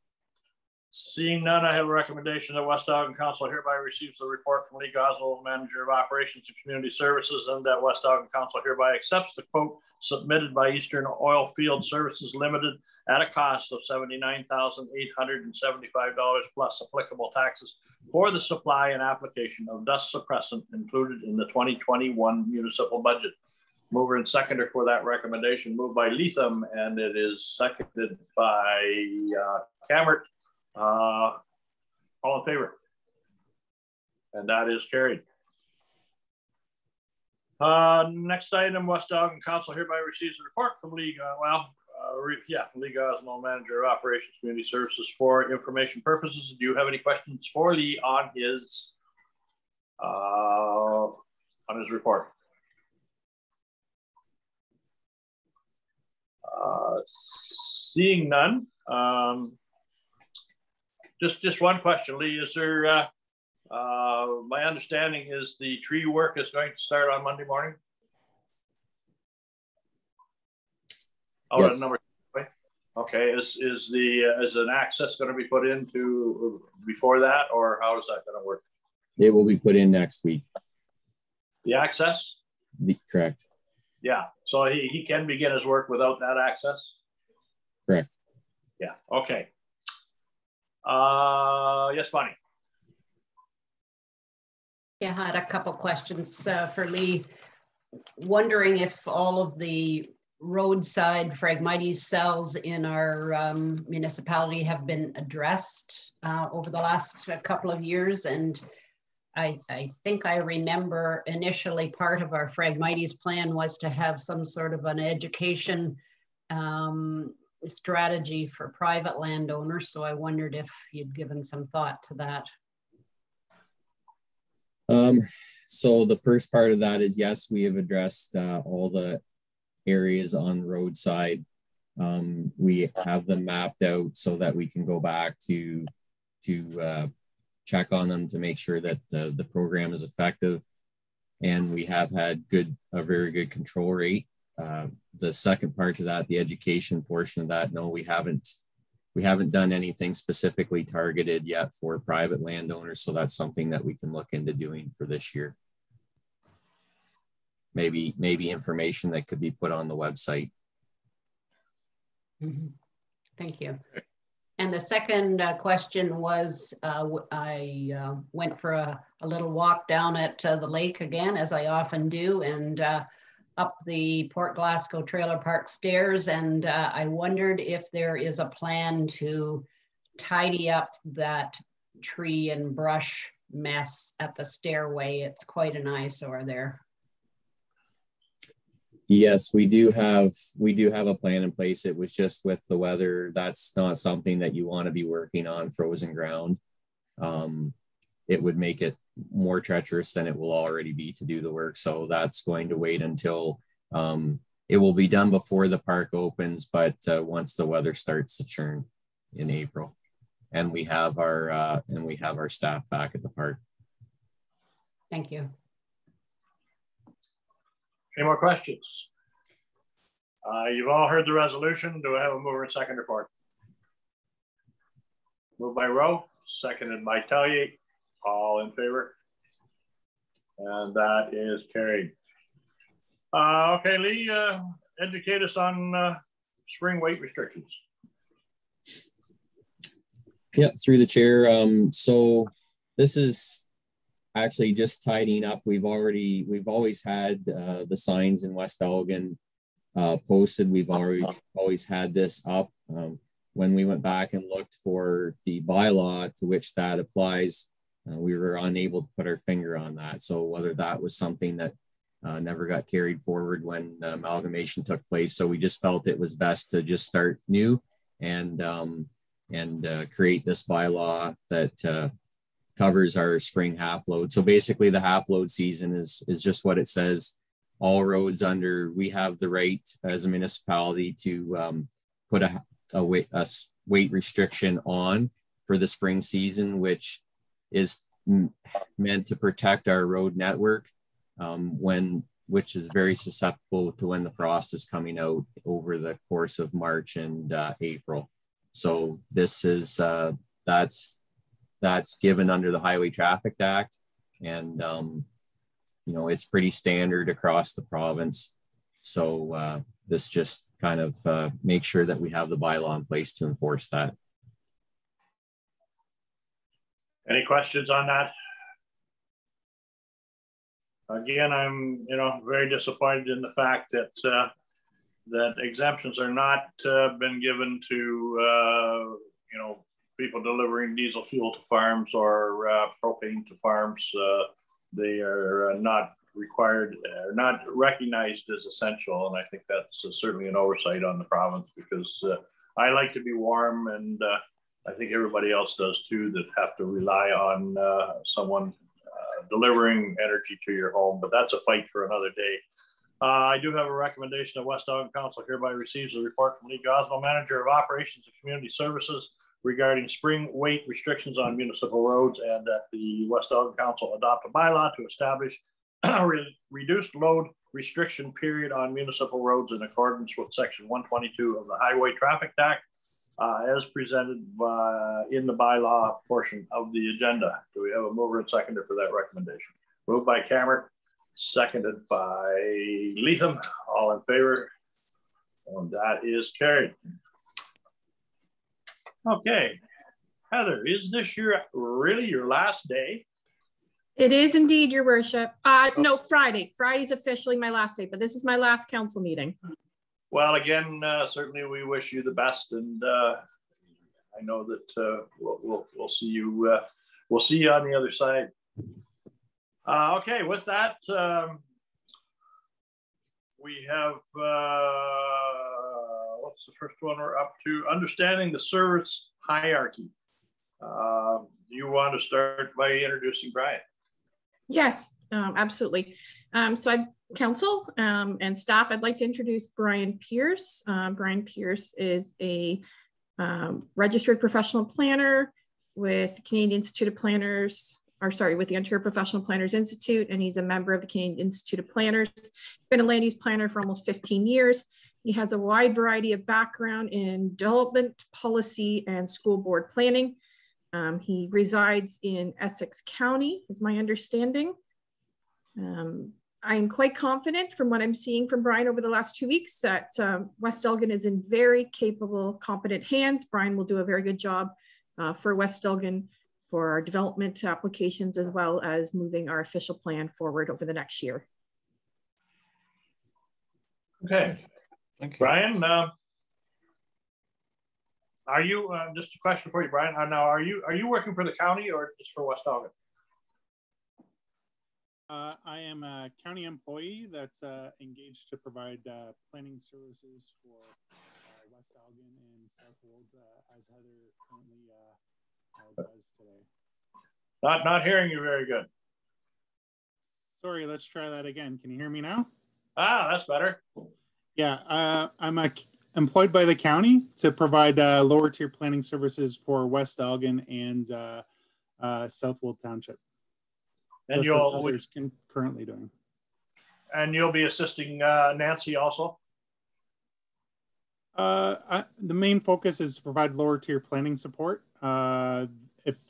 Seeing none, I have a recommendation that West Elgin Council hereby receives the report from Lee Goswell, Manager of Operations and Community Services, and that West Elgin Council hereby accepts the quote submitted by Eastern Oil Field Services Limited at a cost of $79,875 plus applicable taxes for the supply and application of dust suppressant included in the 2021 municipal budget. Mover and seconder for that recommendation, moved by Leatham, and it is seconded by Cammert. All in favor? And that is carried. Next item, West Elgin Council hereby receives a report from Lee Lee Goswell, Manager of Operations Community Services, for information purposes. Do you have any questions for Lee on his report? Seeing none. Just one question, Lee. Is there, my understanding is the tree work is going to start on Monday morning? Oh, yes. Okay, is an access going to be put into before that, or how is that going to work? It will be put in next week. The access? Correct. Yeah, so he can begin his work without that access? Correct. Yeah, okay. Yes, Bonnie. Yeah, I had a couple questions for Lee. Wondering if all of the roadside Phragmites cells in our municipality have been addressed over the last couple of years. And I think I remember initially part of our Phragmites plan was to have some sort of an education strategy for private landowners. So I wondered if you'd given some thought to that. So the first part of that is, yes, we have addressed all the areas on the roadside. We have them mapped out so that we can go back to check on them to make sure that the program is effective. and we have had a very good control rate. The second part to that, the education portion of that, no, we haven't done anything specifically targeted yet for private landowners. So that's something that we can look into doing for this year. Maybe information that could be put on the website. Mm-hmm. Thank you. And the second question was, I went for a little walk down at the lake again, as I often do, and up the Port Glasgow Trailer Park stairs. And I wondered if there is a plan to tidy up that tree and brush mess at the stairway. It's quite an eyesore there. Yes, we do have a plan in place. It was just with the weather, that's not something that you want to be working on frozen ground. It would make it more treacherous than it will already be to do the work. So that's going to wait until it will be done before the park opens, but once the weather starts to turn in April, and we have our staff back at the park. Thank you. Any more questions? You've all heard the resolution. Do I have a mover and seconder for it? Moved by Rowe, seconded by Tellier. All in favor? And that is carried. Okay, Lee, educate us on spring weight restrictions. Yeah, through the chair. So this is actually just tidying up. We've always had the signs in West Elgin posted. We've always had this up. When we went back and looked for the bylaw to which that applies, we were unable to put our finger on that. So whether that was something that never got carried forward when amalgamation took place. So we just felt it was best to just start new and create this bylaw that covers our spring half load. So basically the half load season is just what it says. All roads we have the right as a municipality to put a weight restriction on for the spring season, which is meant to protect our road network which is very susceptible to when the frost is coming out over the course of March and April. So this is that's given under the Highway Traffic Act, and it's pretty standard across the province. So this just kind of makes sure that we have the bylaw in place to enforce that. Any questions on that? Again, I'm very disappointed in the fact that that exemptions are not been given to people delivering diesel fuel to farms or propane to farms. They are not required, not recognized as essential, and I think that's certainly an oversight on the province, because I like to be warm, and I think everybody else does too, that have to rely on someone delivering energy to your home. But that's a fight for another day. I do have a recommendation. The West Elgin Council hereby receives a report from Lee Gosnell, Manager of Operations and Community Services, regarding spring weight restrictions on municipal roads, and that the West Elgin Council adopt a bylaw to establish a reduced load restriction period on municipal roads in accordance with Section 122 of the Highway Traffic Act, as presented in the bylaw portion of the agenda. Do we have a mover and seconder for that recommendation? Moved by Cameron, seconded by Leatham. All in favor? And that is carried. Okay, Heather, is this really your last day? It is indeed, Your Worship. No, Friday. Friday's officially my last day, but this is my last council meeting. Well, again, certainly we wish you the best, and I know that we'll see you. We'll see you on the other side. Okay, with that, we have. What's the first one we're up to? Understanding the service hierarchy. Do you want to start by introducing Brian? Yes, absolutely. So council and staff, I'd like to introduce Brian Pierce. Brian Pierce is a registered professional planner with Canadian Institute of Planners with the Ontario Professional Planners Institute, and he's a member of the Canadian Institute of Planners. He's been a land use planner for almost 15 years. He has a wide variety of background in development, policy, and school board planning. He resides in Essex County, is my understanding. I'm quite confident from what I'm seeing from Brian over the last 2 weeks that West Elgin is in very capable, competent hands. Brian will do a very good job for West Elgin for our development applications, as well as moving our official plan forward over the next year. Okay, thank you. Brian, are you, just a question for you, Brian, now are you working for the county or just for West Elgin? I am a county employee that's engaged to provide planning services for West Elgin and Southwold, as Heather currently does today. Not hearing you very good. Sorry, let's try that again. Can you hear me now? Ah, that's better. Yeah, I'm employed by the county to provide lower tier planning services for West Elgin and Southwold Township. And you'll currently doing. And you'll be assisting Nancy also? The main focus is to provide lower tier planning support. If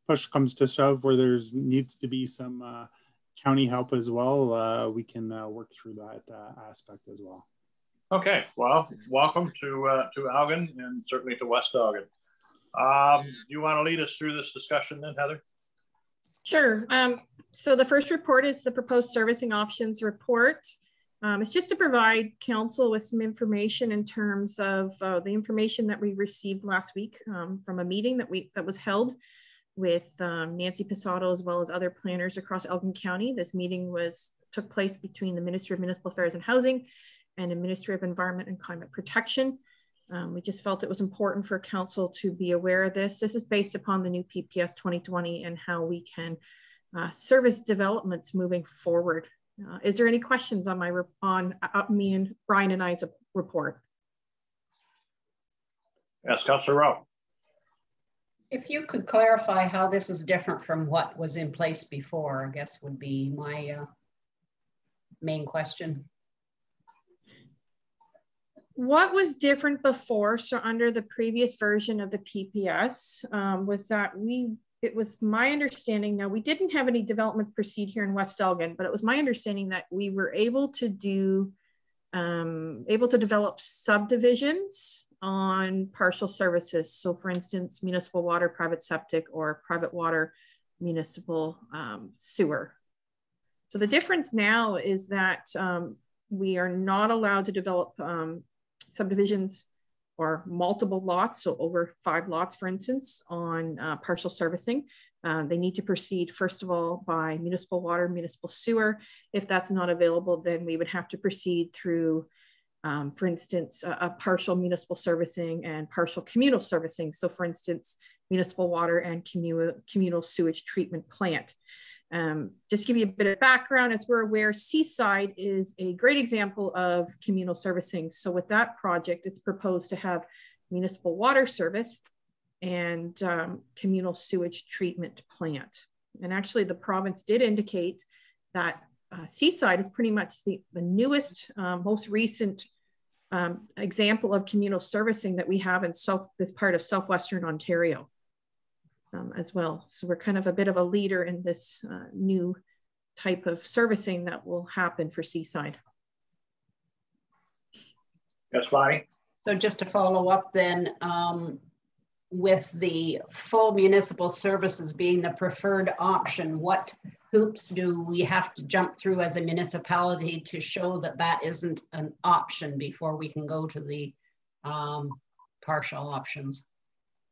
push comes to shove where there's needs to be some county help as well, we can work through that aspect as well. Okay, well, welcome to Elgin and certainly to West Elgin. Do you want to lead us through this discussion then, Heather? Sure. So the first report is the proposed servicing options report. It's just to provide council with some information in terms of the information that we received last week from a meeting that was held with Nancy Pissato as well as other planners across Elgin County. This meeting took place between the Ministry of Municipal Affairs and Housing and the Ministry of Environment and Climate Protection. We just felt it was important for council to be aware of this. This is based upon the new PPS 2020 and how we can service developments moving forward. Is there any questions on me and Brian and I's report? Yes, Councillor Rowe. If you could clarify how this is different from what was in place before, I guess would be my main question. What was different before, so under the previous version of the PPS, was that it was my understanding, now we didn't have any development proceed here in West Elgin, but it was my understanding that we were able to develop subdivisions on partial services. So for instance, municipal water, private septic, or private water, municipal sewer. So the difference now is that we are not allowed to develop subdivisions or multiple lots, so over 5 lots, for instance, on partial servicing. They need to proceed, first of all, by municipal water, municipal sewer. If that's not available, then we would have to proceed through, for instance, a partial municipal servicing and partial communal servicing. So for instance, municipal water and communal sewage treatment plant. Just to give you a bit of background, as we're aware, Seaside is a great example of communal servicing. So with that project, it's proposed to have municipal water service and communal sewage treatment plant. And actually the province did indicate that Seaside is pretty much the newest, most recent example of communal servicing that we have in this part of Southwestern Ontario. As well. So we're kind of a bit of a leader in this new type of servicing that will happen for Seaside. Yes, Bonnie. So just to follow up then, with the full municipal services being the preferred option, what hoops do we have to jump through as a municipality to show that that isn't an option before we can go to the partial options?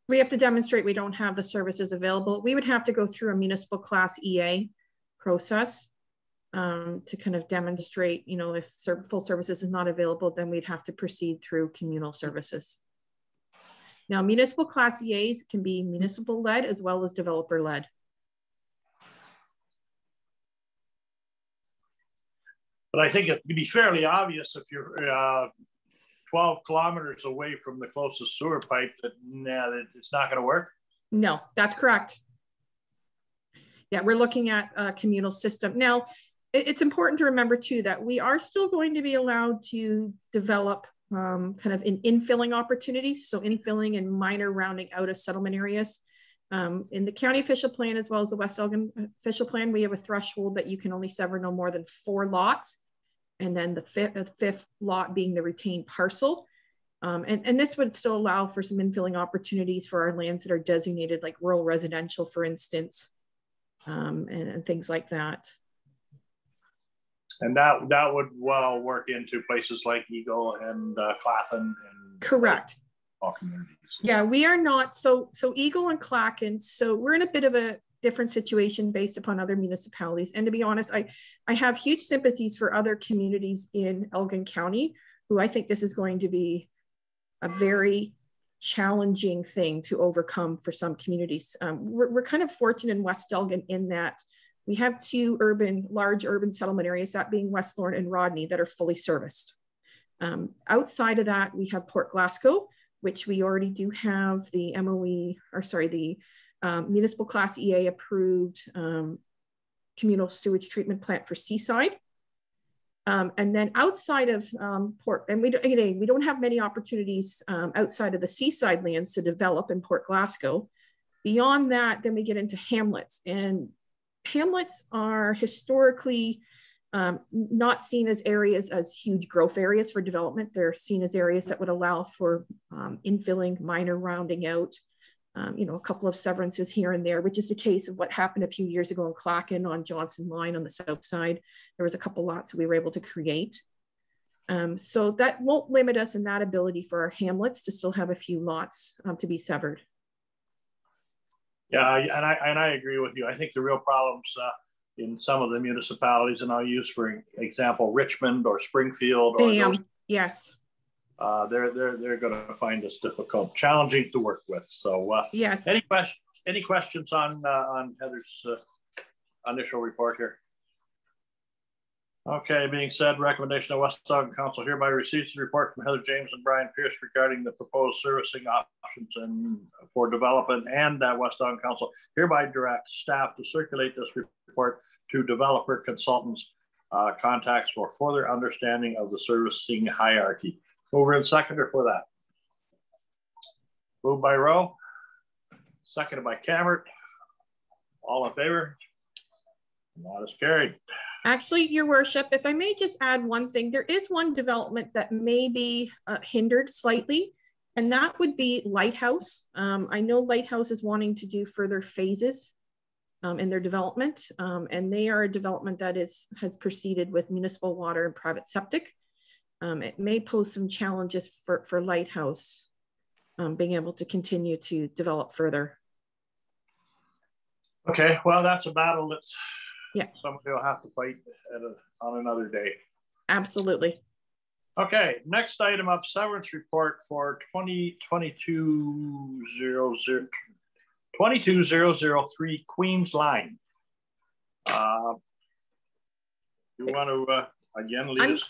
We have to demonstrate we don't have the services available. We would have to go through a municipal class EA process to kind of demonstrate, you know, if full services is not available, then we'd have to proceed through communal services. Now, municipal class EAs can be municipal led as well as developer led. But I think it would be fairly obvious if you're 12 kilometers away from the closest sewer pipe that it's not going to work. No, that's correct. Yeah, we're looking at a communal system. Now, it's important to remember too that we are still going to be allowed to develop kind of infilling opportunities. So infilling and minor rounding out of settlement areas. In the county official plan, as well as the West Elgin official plan, we have a threshold that you can only sever no more than 4 lots. And then the fifth lot being the retained parcel. And this would still allow for some infilling opportunities for our lands that are designated like rural residential, for instance, and things like that. And that would well work into places like Eagle and Claflin. And correct. All communities. Yeah, we are not, so Eagle and Clackan, so we're in a bit of a different situation based upon other municipalities. And to be honest, I have huge sympathies for other communities in Elgin County, who I think this is going to be a very challenging thing to overcome for some communities. We're kind of fortunate in West Elgin in that we have 2 large urban settlement areas, that being Westborn and Rodney, that are fully serviced. Outside of that, we have Port Glasgow, which we already do have the Municipal Class EA approved communal sewage treatment plant for Seaside. And then outside of Port, and we don't have many opportunities outside of the Seaside lands to develop in Port Glasgow. Beyond that, then we get into hamlets, and hamlets are historically not seen as areas as huge growth areas for development. They're seen as areas that would allow for infilling, minor rounding out, a couple of severances here and there, which is the case of what happened a few years ago in Clackan on Johnson Line on the south side. There was a couple lots that we were able to create. So that won't limit us in that ability for our hamlets to still have a few lots to be severed. Yeah, and I agree with you. I think the real problems in some of the municipalities, and I'll use for example Richmond or Springfield, or yes, they're going to find this difficult, challenging to work with. So yes. Any questions on Heather's initial report here? Okay, being said, recommendation of West Elgin Council hereby receives the report from Heather James and Brian Pierce regarding the proposed servicing options for development, and that West Elgin Council hereby directs staff to circulate this report to developer consultants contacts for further understanding of the servicing hierarchy. Mover and seconder for that. Moved by Rowe, seconded by Cameron. All in favor? That is carried. Actually, Your Worship, if I may just add one thing, there is one development that may be hindered slightly, and that would be Lighthouse. I know Lighthouse is wanting to do further phases in their development, and they are a development that has proceeded with municipal water and private septic. It may pose some challenges for Lighthouse being able to continue to develop further. Okay, well, that's a battle that's somebody will have to fight on another day. Absolutely. Okay, next item up, severance report for 22003 Queensline. You want to again lead us?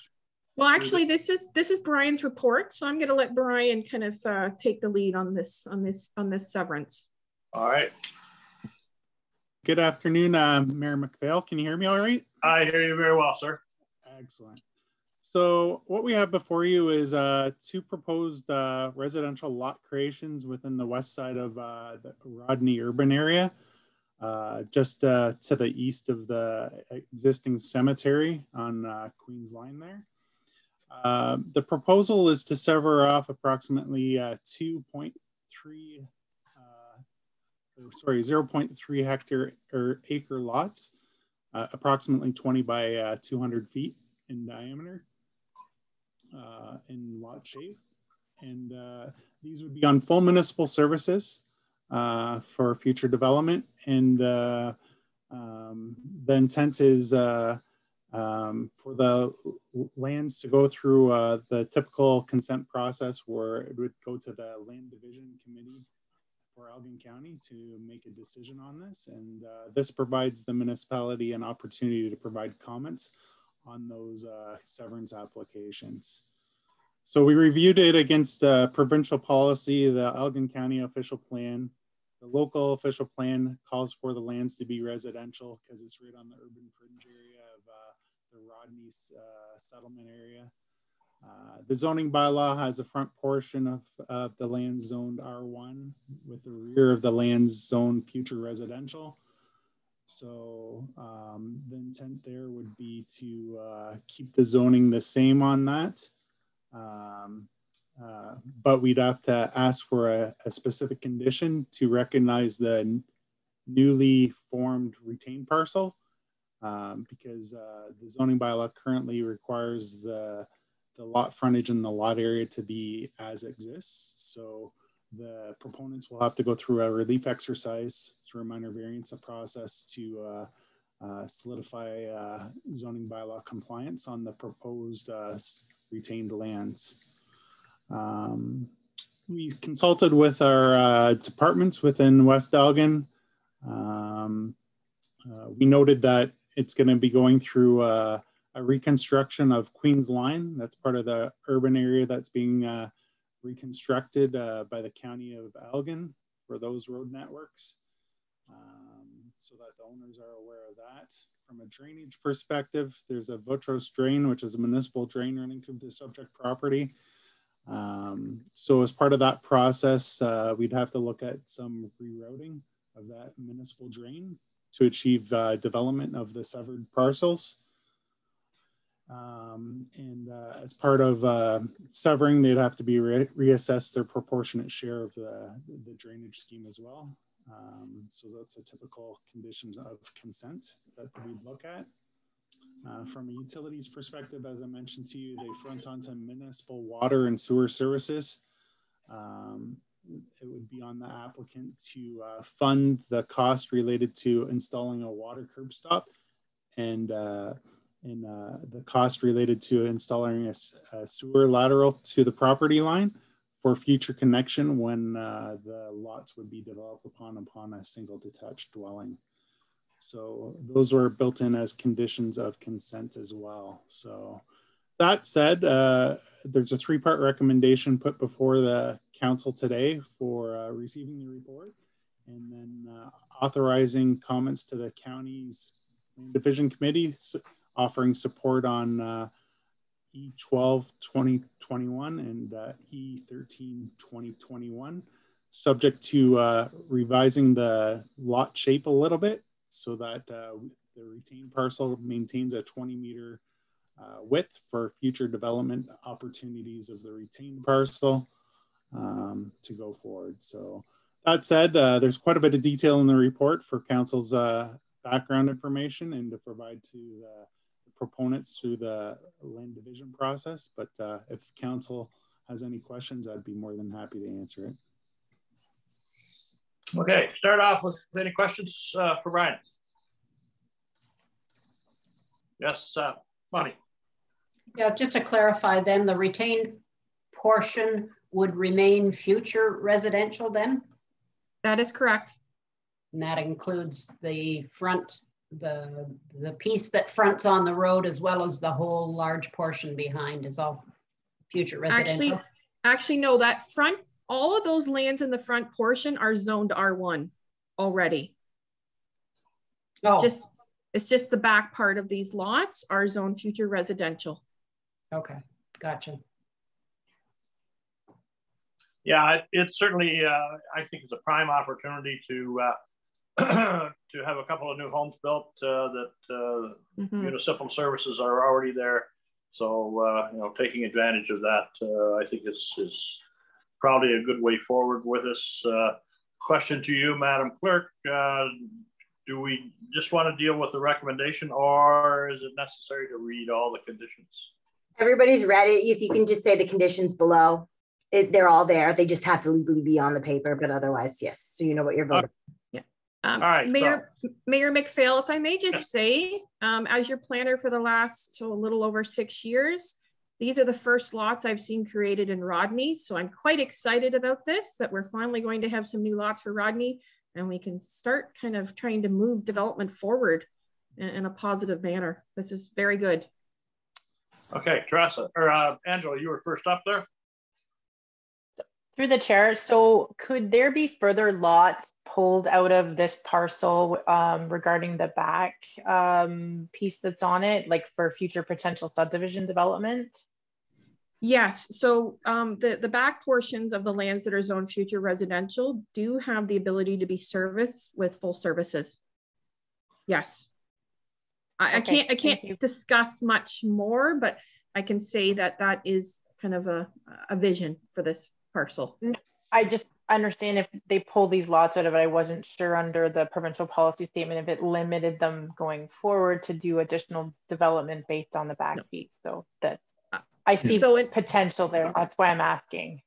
Well, actually, this is Brian's report, so I'm going to let Brian kind of take the lead on this severance. All right. Good afternoon, Mayor McPhail. Can you hear me all right? I hear you very well, sir. Excellent. So what we have before you is 2 proposed residential lot creations within the west side of the Rodney urban area, just to the east of the existing cemetery on Queensline there. The proposal is to sever off approximately 0.3 hectare or acre lots, approximately 20 by 200 feet in diameter in lot shape. And these would be on full municipal services for future development. And the intent is for the lands to go through the typical consent process where it would go to the land division committee for Elgin County to make a decision on this. And this provides the municipality an opportunity to provide comments on those severance applications. So we reviewed it against provincial policy, the Elgin County official plan, The local official plan calls for the lands to be residential because it's right on the urban fringe area of the Rodney settlement area. The zoning bylaw has a front portion of the land zoned R1 with the rear of the land zoned future residential. So the intent there would be to keep the zoning the same on that. But we'd have to ask for a specific condition to recognize the newly formed retained parcel because the zoning bylaw currently requires the lot frontage and the lot area to be as exists. So the proponents will have to go through a relief exercise through a minor variance process to solidify zoning bylaw compliance on the proposed retained lands. We consulted with our departments within West Elgin. We noted that it's going to be going through a reconstruction of Queensline. That's part of the urban area that's being reconstructed by the county of Elgin for those road networks. So that the owners are aware of that. From a drainage perspective, there's a Votros drain, which is a municipal drain running through the subject property. So as part of that process, we'd have to look at some rerouting of that municipal drain to achieve development of the severed parcels. As part of severing, they'd have to be reassess their proportionate share of the drainage scheme as well. So that's a typical conditions of consent that we'd look at. From a utilities perspective, as I mentioned to you, they front onto municipal water and sewer services. It would be on the applicant to fund the cost related to installing a water curb stop and the cost related to installing a sewer lateral to the property line for future connection when the lots would be developed upon a single detached dwelling. So those were built in as conditions of consent as well. So that said, there's a 3-part recommendation put before the council today for receiving the report and then authorizing comments to the county's division committee, offering support on E12 2021 and E13 2021, subject to revising the lot shape a little bit so that the retained parcel maintains a 20-meter width for future development opportunities of the retained parcel to go forward. So that said, there's quite a bit of detail in the report for council's background information and to provide to the proponents through the land division process. But if council has any questions, I'd be more than happy to answer it. Okay, start off with any questions for Brian. Yes, Bonnie. Yeah, just to clarify then, the retained portion would remain future residential then? That is correct. And that includes the front, the piece that fronts on the road as well as the whole large portion behind is all future residential? Actually no, that front, all of those lands in the front portion are zoned R1 already. It's just the back part of these lots are zoned future residential. Okay, gotcha. Yeah, it certainly, I think it's a prime opportunity to to have a couple of new homes built that municipal services are already there. So, you know, taking advantage of that, I think is probably a good way forward with this. Question to you, Madam Clerk. Do we just want to deal with the recommendation or is it necessary to read all the conditions? Everybody's read it. If you can just say the conditions below, they're all there. They just have to legally be on the paper, but otherwise, yes. So you know what you're voting. Yeah. All right, Mayor McPhail, if I may just say, as your planner for the last a little over 6 years, these are the first lots I've seen created in Rodney. So I'm quite excited about this, that we're finally going to have some new lots for Rodney and we can start kind of trying to move development forward in a positive manner. This is very good. Okay, Teresa, or Angela, you were first up there. Through the chair, so could there be further lots pulled out of this parcel regarding the back piece that's on it, like for future potential subdivision development? Yes, so the back portions of the lands that are zoned future residential do have the ability to be serviced with full services. Yes. I can't discuss much more, but I can say that that is kind of a vision for this parcel. I just understand if they pull these lots out of it, I wasn't sure under the provincial policy statement if it limited them going forward to do additional development based on the back piece. So that's, I see potential there. That's why I'm asking.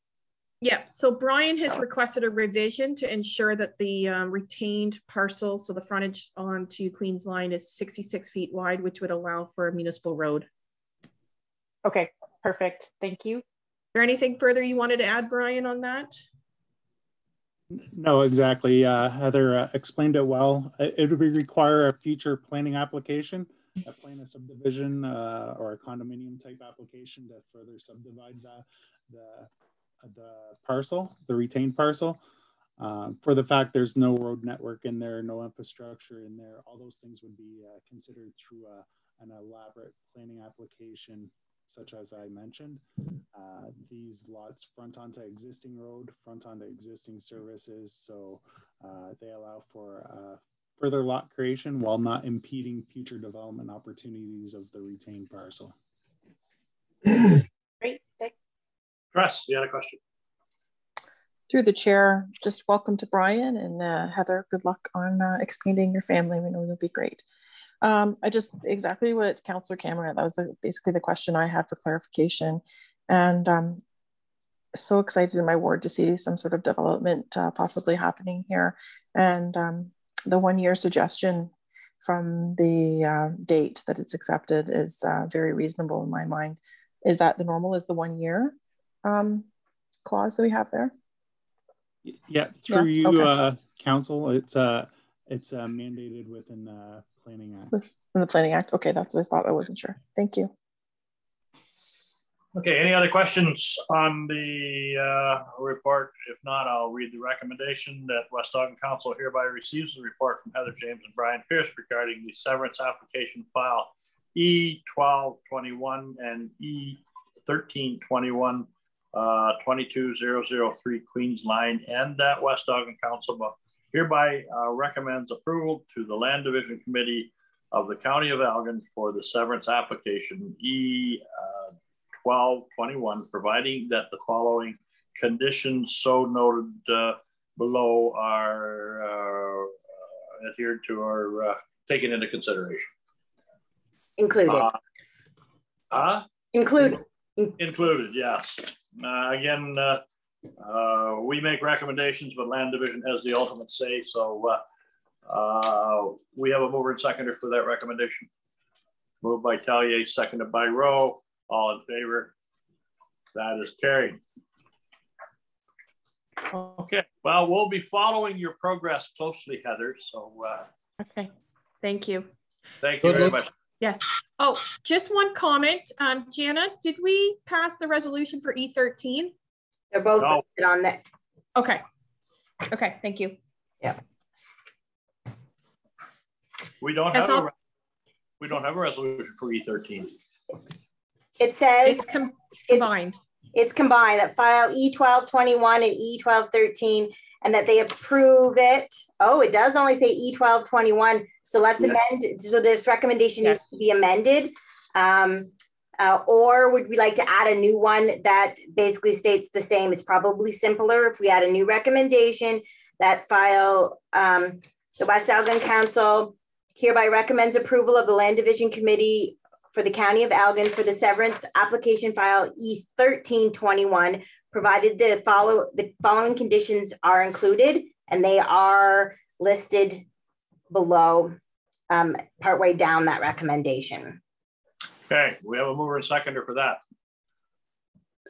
Yeah, so Brian has requested a revision to ensure that the retained parcel, so the frontage onto Queensline is 66 feet wide, which would allow for a municipal road. Okay, perfect. Thank you. Is there anything further you wanted to add, Brian, on that? No, exactly. Heather explained it well. It would require a future planning application, a plan of subdivision or a condominium type application to further subdivide the parcel, the retained parcel. For the fact there's no road network in there, no infrastructure in there, all those things would be considered through an elaborate planning application, such as I mentioned. These lots front onto existing road, front onto existing services, so they allow for further lot creation while not impeding future development opportunities of the retained parcel. Great, thanks. Chris, you had a question? Through the chair, just welcome to Brian, and Heather, good luck on expanding your family. We know you'll be great. I just exactly what Councillor Cameron, that was basically the question I had for clarification. And so excited in my ward to see some sort of development possibly happening here. And the 1 year suggestion from the date that it's accepted is very reasonable in my mind. Is that the normal is the 1 year clause that we have there? Yeah, through yes, you, okay. Council, it's mandated within the Planning Act. In the Planning Act, okay, that's what I thought. I wasn't sure. Thank you. Okay, any other questions on the report? If not, I'll read the recommendation that West Elgin Council hereby receives the report from Heather James and Brian Pierce regarding the severance application file E1221 and E1321 22003 Queensline, and that West Elgin Council hereby recommends approval to the Land Division Committee of the County of Elgin for the severance application E1221, providing that the following conditions so noted below are adhered to or taken into consideration. Included. Included, yes. Again, we make recommendations, but Land Division has the ultimate say. So we have a mover and seconder for that recommendation. Moved by Tellier, seconded by Rowe. All in favor? That is carried. Okay. Well, we'll be following your progress closely, Heather. So okay. Thank you. Thank you very much. Yes. Oh, just one comment. Jana, did we pass the resolution for E13? They're both on that. Okay. Okay. Thank you. Yeah. We don't have a resolution for E13. It says it's combined. It's combined that file E1221 and E1213, and that they approve it. Oh, it does only say E1221. So let's amend. So this recommendation needs to be amended. Or would we like to add a new one that basically states the same? It's probably simpler if we add a new recommendation that file, the West Elgin Council hereby recommends approval of the Land Division Committee for the County of Elgin for the severance application file E1321, provided the following conditions are included, and they are listed below, partway down that recommendation. Okay, we have a mover and seconder for that.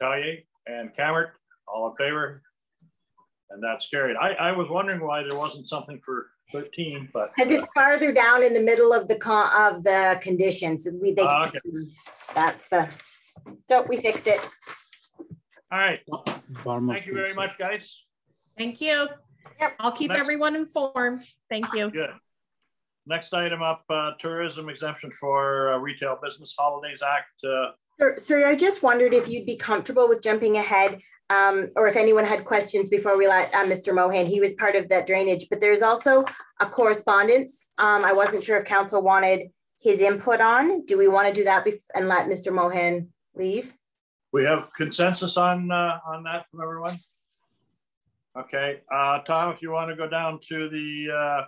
Tellier and Cameron, all in favor? And that's carried. I was wondering why there wasn't something for 13, but because it's farther down in the middle of the conditions. So we fixed it. All right. Bottom Thank you very much, guys. Thank you. Yep. I'll keep everyone informed. Thank you. Good. Next item up, tourism exemption for Retail Business Holidays Act. Sir, I just wondered if you'd be comfortable with jumping ahead, or if anyone had questions before we let Mr. Mohan. He was part of that drainage, but there's also a correspondence. I wasn't sure if council wanted his input on. Do we want to do that and let Mr. Mohan leave? We have consensus on that from everyone. Okay, Tom, if you want to go down to the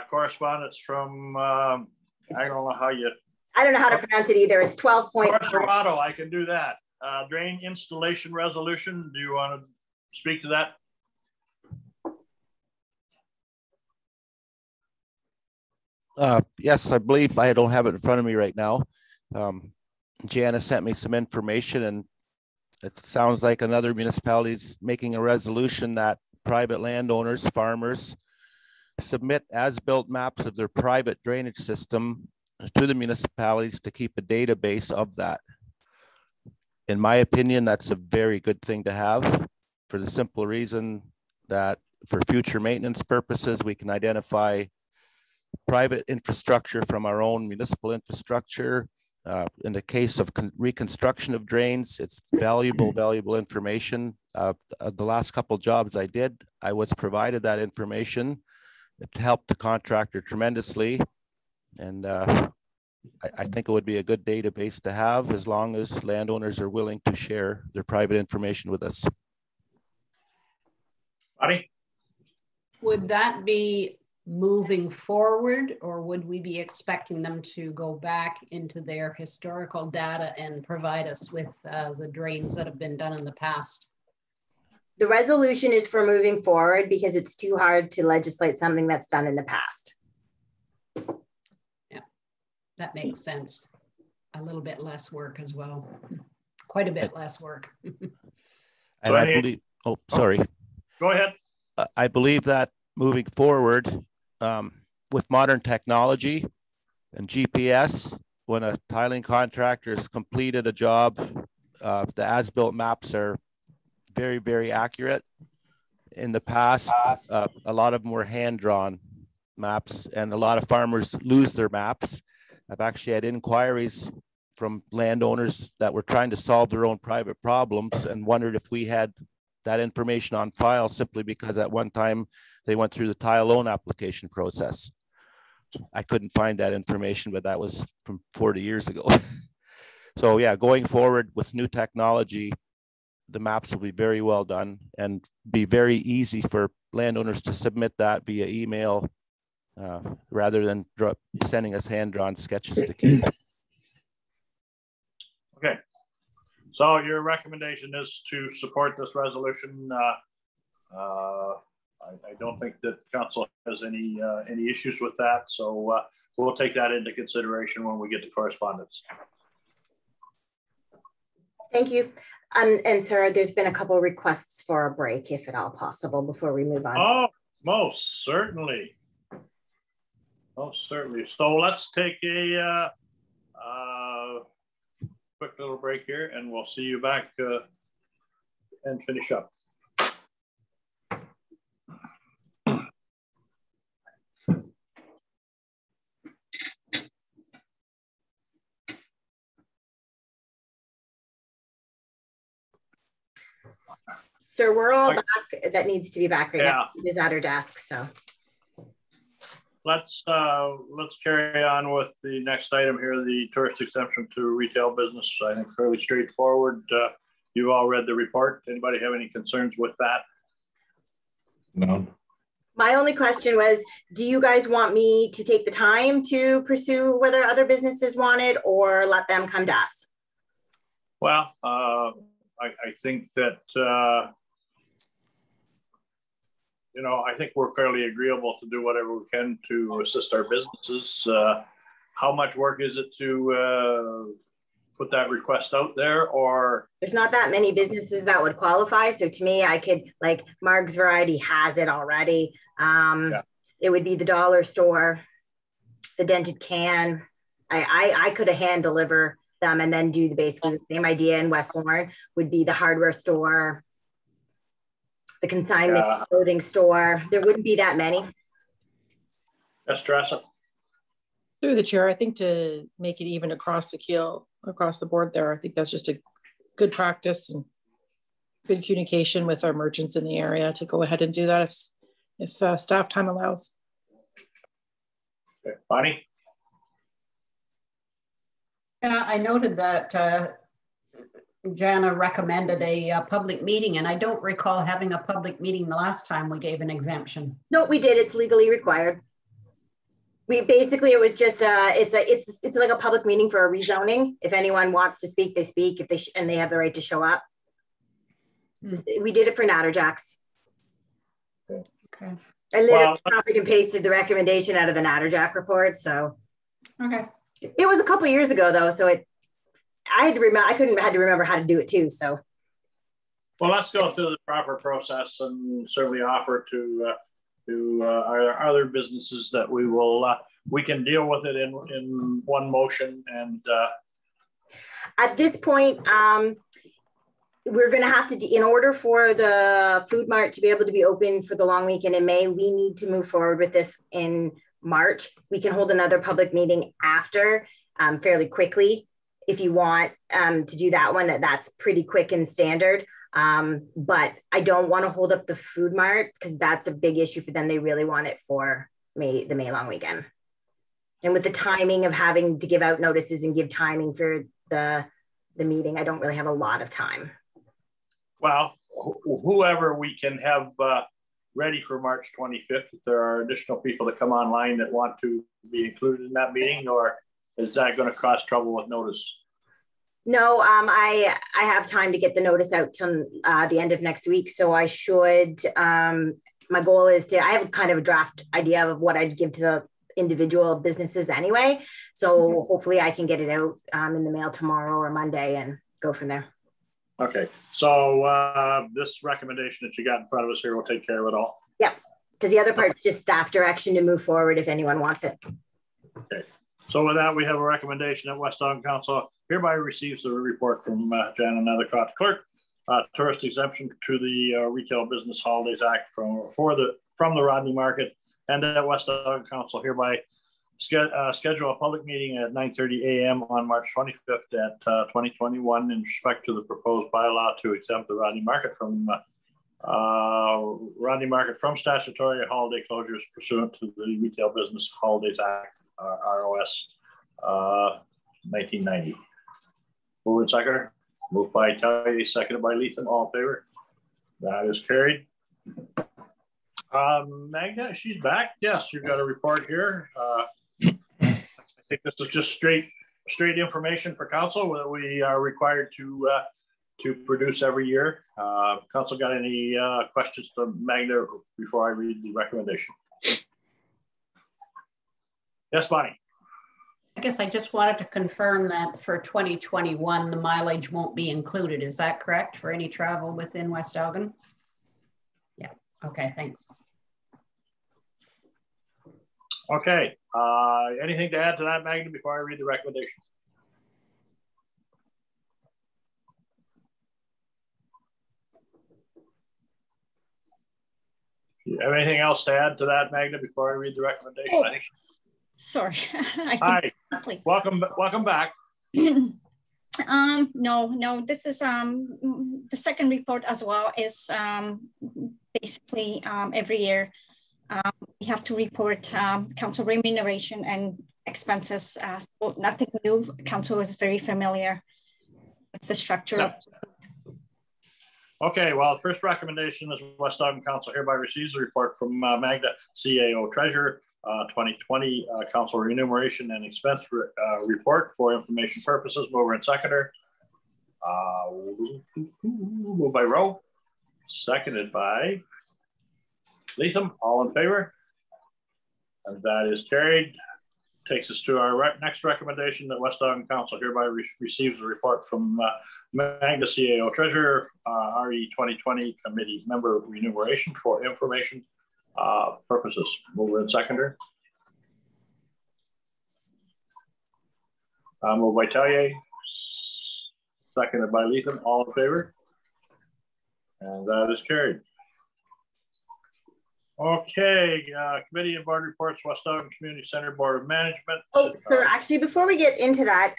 correspondence from I don't know how to pronounce it either. It's 12.5. Toronto, I can do that. Drain installation resolution. Do you want to speak to that? Yes, I believe. I don't have it in front of me right now. Jana sent me some information, and it sounds like another municipality is making a resolution that private landowners, farmers, submit as-built maps of their private drainage system to the municipalities to keep a database of that. In my opinion, that's a very good thing to have, for the simple reason that for future maintenance purposes, we can identify private infrastructure from our own municipal infrastructure. In the case of reconstruction of drains, it's valuable information. The last couple of jobs I did, I was provided that information. It helped the contractor tremendously. And I think it would be a good database to have, as long as landowners are willing to share their private information with us. Rodney? Would that be moving forward, or would we be expecting them to go back into their historical data and provide us with the drains that have been done in the past? The resolution is for moving forward because it's too hard to legislate something that's done in the past. Yeah, that makes sense. A little bit less work as well. Quite a bit less work. And I believe, sorry. Go ahead. I believe that moving forward, with modern technology and GPS, when a tiling contractor has completed a job, the as-built maps are very, very accurate. In the past, a lot of them were hand-drawn maps, and a lot of farmers lose their maps. I've actually had inquiries from landowners that were trying to solve their own private problems and wondered if we had that information on file, simply because at one time they went through the tile loan application process. I couldn't find that information, but that was from 40 years ago. So yeah, going forward with new technology, the maps will be very well done and be very easy for landowners to submit that via email rather than sending us hand-drawn sketches to keep. Okay. So your recommendation is to support this resolution. I don't think that council has any issues with that. So we'll take that into consideration when we get to correspondence. Thank you. And sir, there's been a couple of requests for a break, if at all possible, before we move on. Oh, most certainly. Most certainly. So let's take a quick little break here, and we'll see you back and finish up. Sir, we're all back. That needs to be back right now. He's at her desk, so. Let's carry on with the next item here, the tourist exemption to retail business. I think fairly straightforward. You all read the report. Anybody have any concerns with that? No. My only question was, do you guys want me to take the time to pursue whether other businesses want it, or let them come to us? Well, I think that, you know, I think we're fairly agreeable to do whatever we can to assist our businesses. How much work is it to put that request out there? Or there's not that many businesses that would qualify. So to me, I could, like, Marg's Variety has it already. It would be the dollar store, the dented can. I could hand deliver them, and then do basically the same idea in Westborn would be the hardware store, the consignment clothing store. There wouldn't be that many. Yes, Teresa. Through the chair, I think to make it even across the board there, I think that's just a good practice and good communication with our merchants in the area to go ahead and do that if staff time allows. Okay. Bonnie? Yeah, I noted that Jana recommended a public meeting, and I don't recall having a public meeting the last time we gave an exemption. No, we did. It's legally required. We basically, it was just it's like a public meeting for a rezoning. If anyone wants to speak, they speak. If they and they have the right to show up. We did it for Natterjacks. Okay. I literally copied and pasted the recommendation out of the Natterjack report. So okay, it was a couple of years ago though, so I had to remember. Had to remember how to do it too. So well, let's go through the proper process and certainly offer to our other businesses that we can deal with it in one motion. And at this point, we're going to have to, in order for the food mart to be able to be open for the long weekend in May, we need to move forward with this in March. We can hold another public meeting after fairly quickly if you want to do that one. That's pretty quick and standard. But I don't want to hold up the food mart because that's a big issue for them. They really want it for the May long weekend. And with the timing of having to give out notices and give timing for the meeting, I don't really have a lot of time. Well, whoever we can have ready for March 25th, if there are additional people that come online that want to be included in that meeting, or is that going to cause trouble with notice? No, I have time to get the notice out till the end of next week. So I should, my goal is I have kind of a draft idea of what I'd give to the individual businesses anyway. So hopefully I can get it out in the mail tomorrow or Monday and go from there. Okay, so this recommendation that you got in front of us here will take care of it all? Yeah, because the other part is just staff direction to move forward if anyone wants it. Okay, so with that, we have a recommendation that West Elgin Council hereby receives the report from Jana Nethercott, clerk, tourist exemption to the Retail Business Holidays Act from the Rodney Market, and that West Elgin Council hereby schedule a public meeting at 9:30 a.m. on March 25th at 2021 in respect to the proposed bylaw to exempt the Rodney Market from statutory holiday closures pursuant to the Retail Business Holidays Act, ROS 1990. Move and seconder. Moved by Tully, seconded by Leatham. All in favor? That is carried. Magda, she's back. Yes, you've got a report here. I think this is just straight information for council that we are required to produce every year. Council got any questions to Magda before I read the recommendation? Yes, Bonnie. I guess I just wanted to confirm that for 2021, the mileage won't be included. Is that correct for any travel within West Elgin? Yeah, okay, thanks. Okay, anything to add to that, Magda, before I read the recommendation? Do you have anything else to add to that, Magda, before I read the recommendation? Oh, I think. Sorry. Hi, welcome back. No, this is the second report as well is basically every year we have to report council remuneration and expenses. So nothing new. Council is very familiar with the structure. No. Okay, well, the first recommendation is West Elgin Council hereby receives a report from Magda, CAO Treasurer, 2020 Council Remuneration and Expense Report for information purposes. Mover and seconder. Moved by Rowe, seconded by Leatham. All in favor? And that is carried. Takes us to our next recommendation that West Elgin Council hereby receives a report from Magda, CAO Treasurer, RE 2020 Committee Member Remuneration for information purposes. Mover and seconder. Moved by Tellier, seconded by Lethem. All in favor? And that is carried. Okay, committee and board reports, West Elgin Community Center Board of Management. Oh, sir, actually, before we get into that,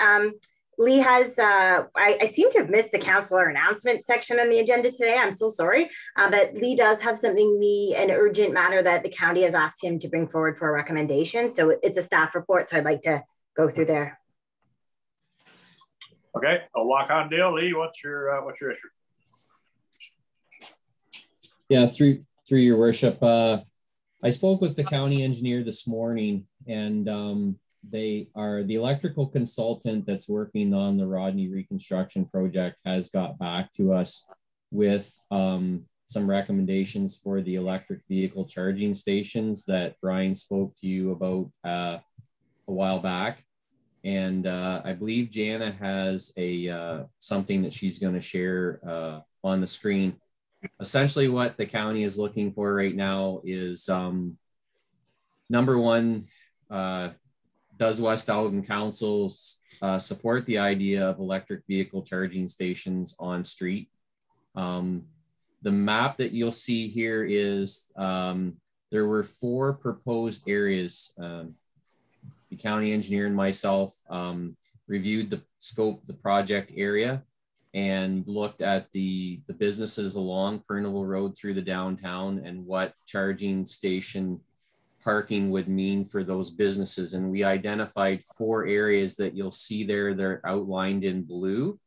Lee has, I seem to have missed the councillor announcement section on the agenda today. I'm so sorry. But Lee does have something, an urgent matter that the county has asked him to bring forward for a recommendation. So it's a staff report. So I'd like to go through there. Okay, I'll walk on deal. Lee, what's your issue? Yeah, through your worship, I spoke with the county engineer this morning, and they are the electrical consultant that's working on the Rodney reconstruction project has got back to us with some recommendations for the electric vehicle charging stations that Brian spoke to you about a while back. And I believe Jana has something that she's going to share on the screen. Essentially what the county is looking for right now is number one, does West Elgin Council support the idea of electric vehicle charging stations on street? The map that you'll see here is there were 4 proposed areas. The county engineer and myself reviewed the scope of the project area and looked at the businesses along Furnival Road through the downtown and what charging station parking would mean for those businesses. And we identified 4 areas that you'll see there. They're outlined in blue.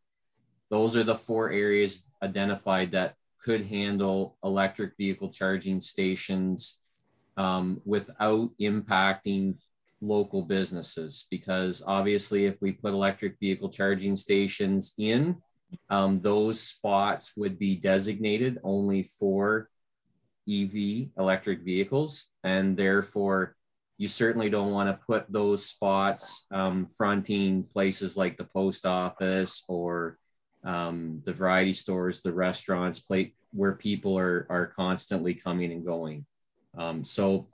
Those are the 4 areas identified that could handle electric vehicle charging stations without impacting local businesses. Because obviously if we put electric vehicle charging stations in, those spots would be designated only for EV electric vehicles, and therefore you certainly don't want to put those spots fronting places like the post office or the variety stores, the restaurants, where people are constantly coming and going. So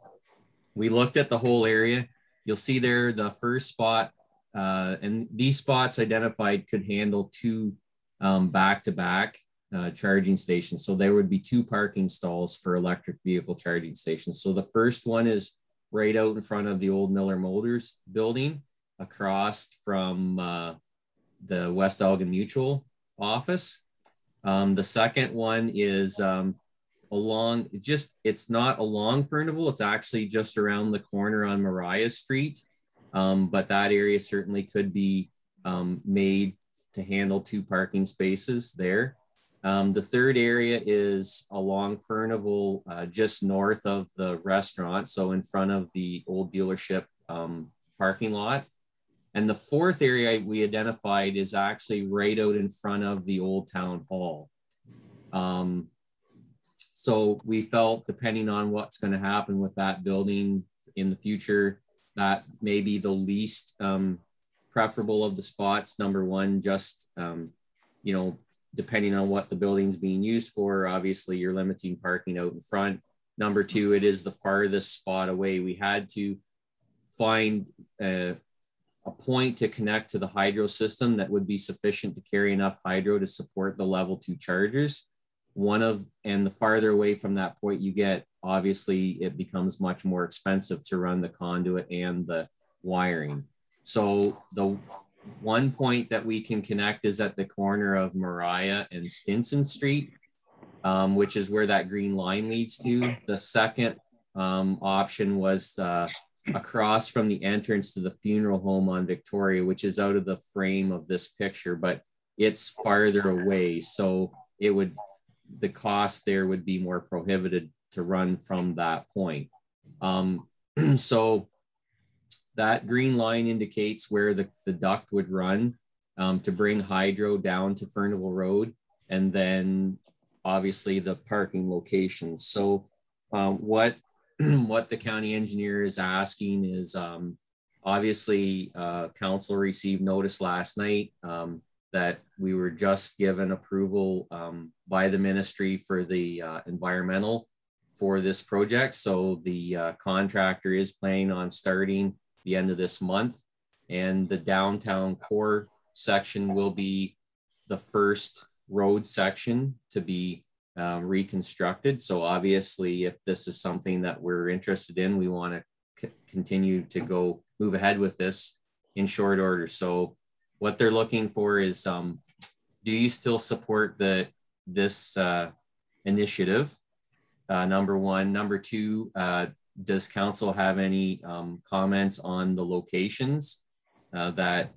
we looked at the whole area. You'll see there the first spot, and these spots identified could handle 2 back-to-back charging stations. So there would be 2 parking stalls for electric vehicle charging stations. So the first one is right out in front of the old Miller Motors building across from the West Elgin Mutual office. The second one is it's not along Furnival, it's actually just around the corner on Mariah Street. But that area certainly could be made to handle 2 parking spaces there. The third area is along Furnival, just north of the restaurant, so in front of the old dealership parking lot. And the fourth area we identified is actually right out in front of the old town hall. So we felt, depending on what's going to happen with that building in the future, that may be the least preferable of the spots. Number one, just, depending on what the building's being used for, obviously you're limiting parking out in front. Number two, it is the farthest spot away. We had to find a point to connect to the hydro system that would be sufficient to carry enough hydro to support the level 2 chargers. And the farther away from that point you get, obviously it becomes much more expensive to run the conduit and the wiring. So the one point that we can connect is at the corner of Mariah and Stinson Street, which is where that green line leads to. The second option was across from the entrance to the funeral home on Victoria, which is out of the frame of this picture, but it's farther away. So the cost there would be more prohibited to run from that point. So that green line indicates where the duct would run to bring hydro down to Furnival Road, and then obviously the parking locations. So what the county engineer is asking is, obviously council received notice last night that we were just given approval by the ministry for the environmental for this project. So the contractor is planning on starting the end of this month, and the downtown core section will be the first road section to be reconstructed. So obviously, if this is something that we're interested in, we want to continue to move ahead with this in short order. So what they're looking for is, do you still support this initiative? Number one. Number two, does council have any comments on the locations that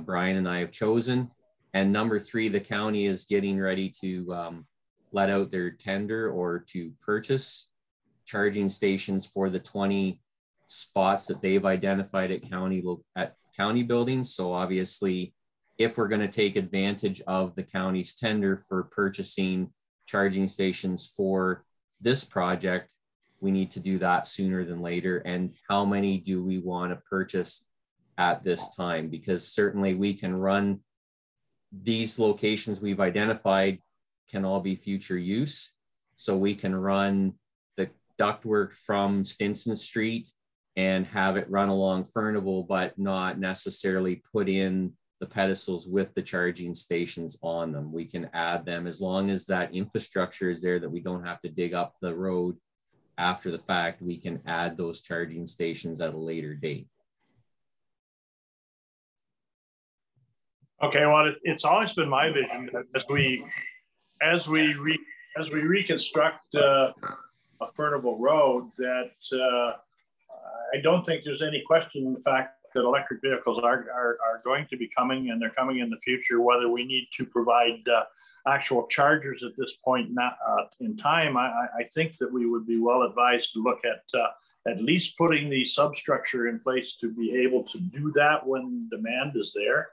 Brian and I have chosen? And number three, the county is getting ready to let out their tender or to purchase charging stations for the 20 spots that they've identified at county buildings. So obviously, if we're going to take advantage of the county's tender for purchasing charging stations for this project, we need to do that sooner than later. And how many do we want to purchase at this time? Because certainly we can run these locations we've identified can all be future use. So we can run the ductwork from Stinson Street and have it run along Furnival, but not necessarily put in the pedestals with the charging stations on them. We can add them as long as that infrastructure is there, that we don't have to dig up the road after the fact. We can add those charging stations at a later date. Okay, well, it's always been my vision that as we reconstruct a Furnival Road, that I don't think there's any question in the fact that electric vehicles are going to be coming, and they're coming in the future. Whether we need to provide actual chargers at this point in time, I think that we would be well advised to look at least putting the substructure in place to be able to do that when demand is there.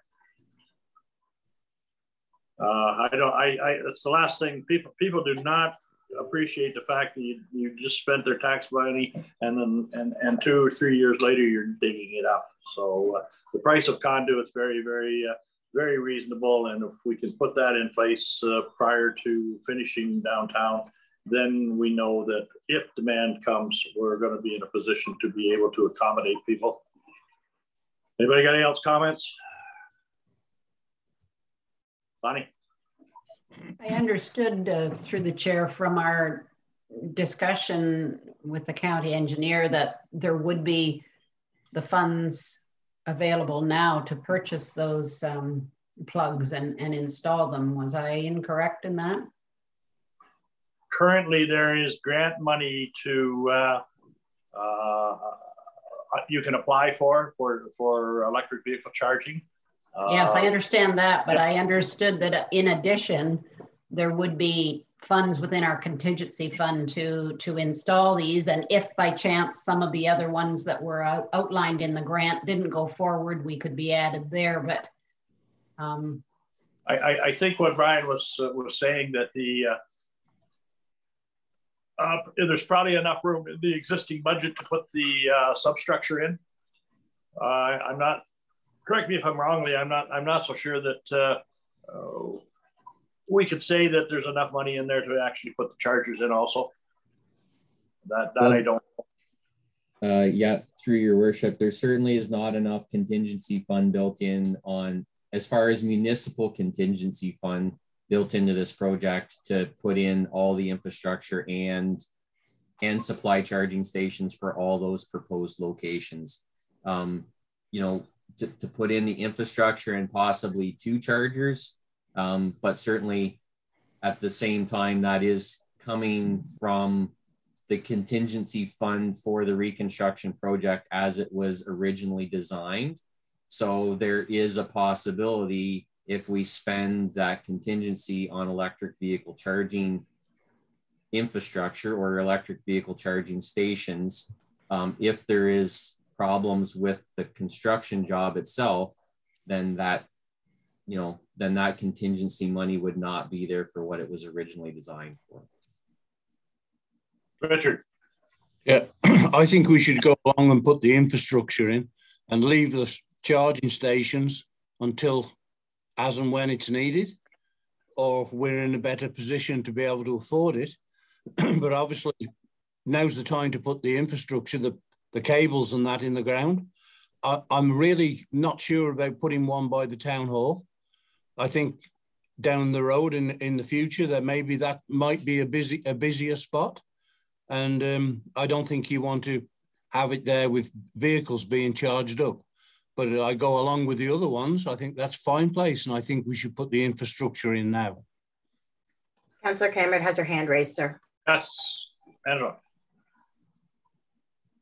It's the last thing. People do not appreciate the fact that you just spent their tax money and 2 or 3 years later you're digging it up. So the price of conduit's very, very, very reasonable, and if we can put that in place prior to finishing downtown, then we know that if demand comes, we're going to be in a position to be able to accommodate people. Anybody got any else comments? Bonnie? I understood through the chair from our discussion with the county engineer that there would be the funds available now to purchase those plugs and install them. Was I incorrect in that? Currently, there is grant money to you can apply for electric vehicle charging. Yes, I understand that, but I understood that in addition, there would be funds within our contingency fund to install these. And if by chance some of the other ones that were outlined in the grant didn't go forward, we could be added there. But I think what Brian was saying, that there's probably enough room in the existing budget to put the substructure in. I'm not. Correct me if I'm wrong, Lee. I'm not so sure that we could say that there's enough money in there to actually put the chargers in also. That well, I don't. Yeah, through your worship, there certainly is not enough contingency fund built in on, as far as municipal contingency fund built into this project to put in all the infrastructure and supply charging stations for all those proposed locations. You know, to put in the infrastructure and possibly 2 chargers, but certainly at the same time, that is coming from the contingency fund for the reconstruction project as it was originally designed. So there is a possibility, if we spend that contingency on electric vehicle charging infrastructure or electric vehicle charging stations, if there is problems with the construction job itself, then that contingency money would not be there for what it was originally designed for. Richard? Yeah, I think we should go along and put the infrastructure in and leave the charging stations until as and when it's needed, or we're in a better position to be able to afford it. But obviously now's the time to put the infrastructure, the cables and that in the ground. I'm really not sure about putting one by the town hall. I think down the road in the future, that maybe that might be a busier spot. And I don't think you want to have it there with vehicles being charged up. But I go along with the other ones. I think that's a fine place, and I think we should put the infrastructure in now. Councillor Cameron has her hand raised, sir. Yes, Angela.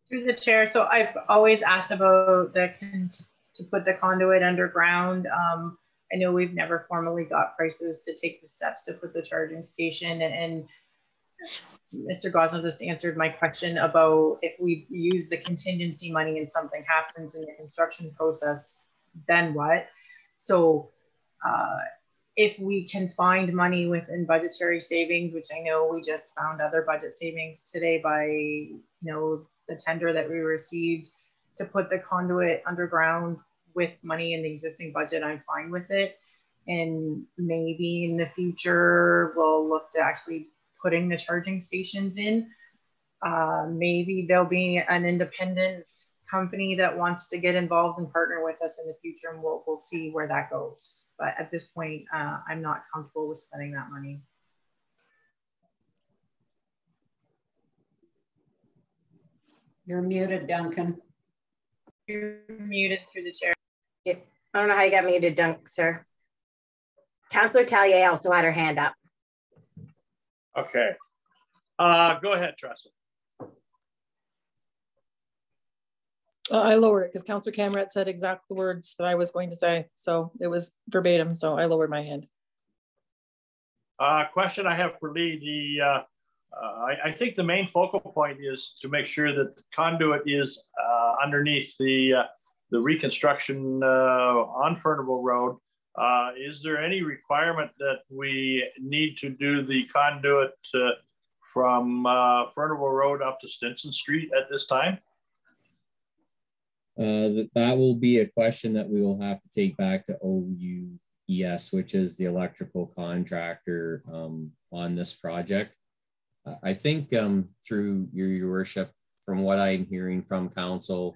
Through the chair. So I've always asked about to put the conduit underground. I know we've never formally got prices to take the steps to put the charging station, and Mr. Gosnell just answered my question about if we use the contingency money and something happens in the construction process, then what? So if we can find money within budgetary savings, which I know we just found other budget savings today by, the tender that we received to put the conduit underground with money in the existing budget, I'm fine with it. And maybe in the future, we'll look to actually putting the charging stations in. Maybe there'll be an independent company that wants to get involved and partner with us in the future, and we'll see where that goes. But at this point, I'm not comfortable with spending that money. You're muted, Duncan. You're muted through the chair. Yeah. I don't know how you got muted, Dunk, sir. Councillor Tallier also had her hand up. Okay. Go ahead, Tressa. I lowered it because Councillor Cameron said exact the words that I was going to say. So it was verbatim. So I lowered my hand. Question I have for Lee. I think the main focal point is to make sure that the conduit is underneath the reconstruction on Furnival Road. Is there any requirement that we need to do the conduit from Furnival Road up to Stinson Street at this time? That will be a question that we will have to take back to OUES, which is the electrical contractor on this project. I think through your worship, from what I'm hearing from council,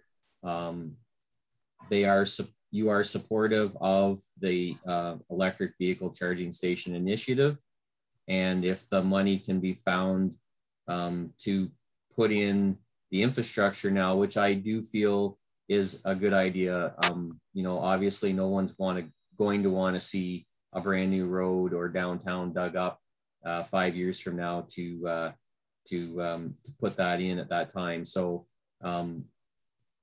you are supportive of the electric vehicle charging station initiative. And if the money can be found to put in the infrastructure now, which I do feel is a good idea. Obviously no one's going to want to see a brand new road or downtown dug up 5 years from now to put that in at that time. So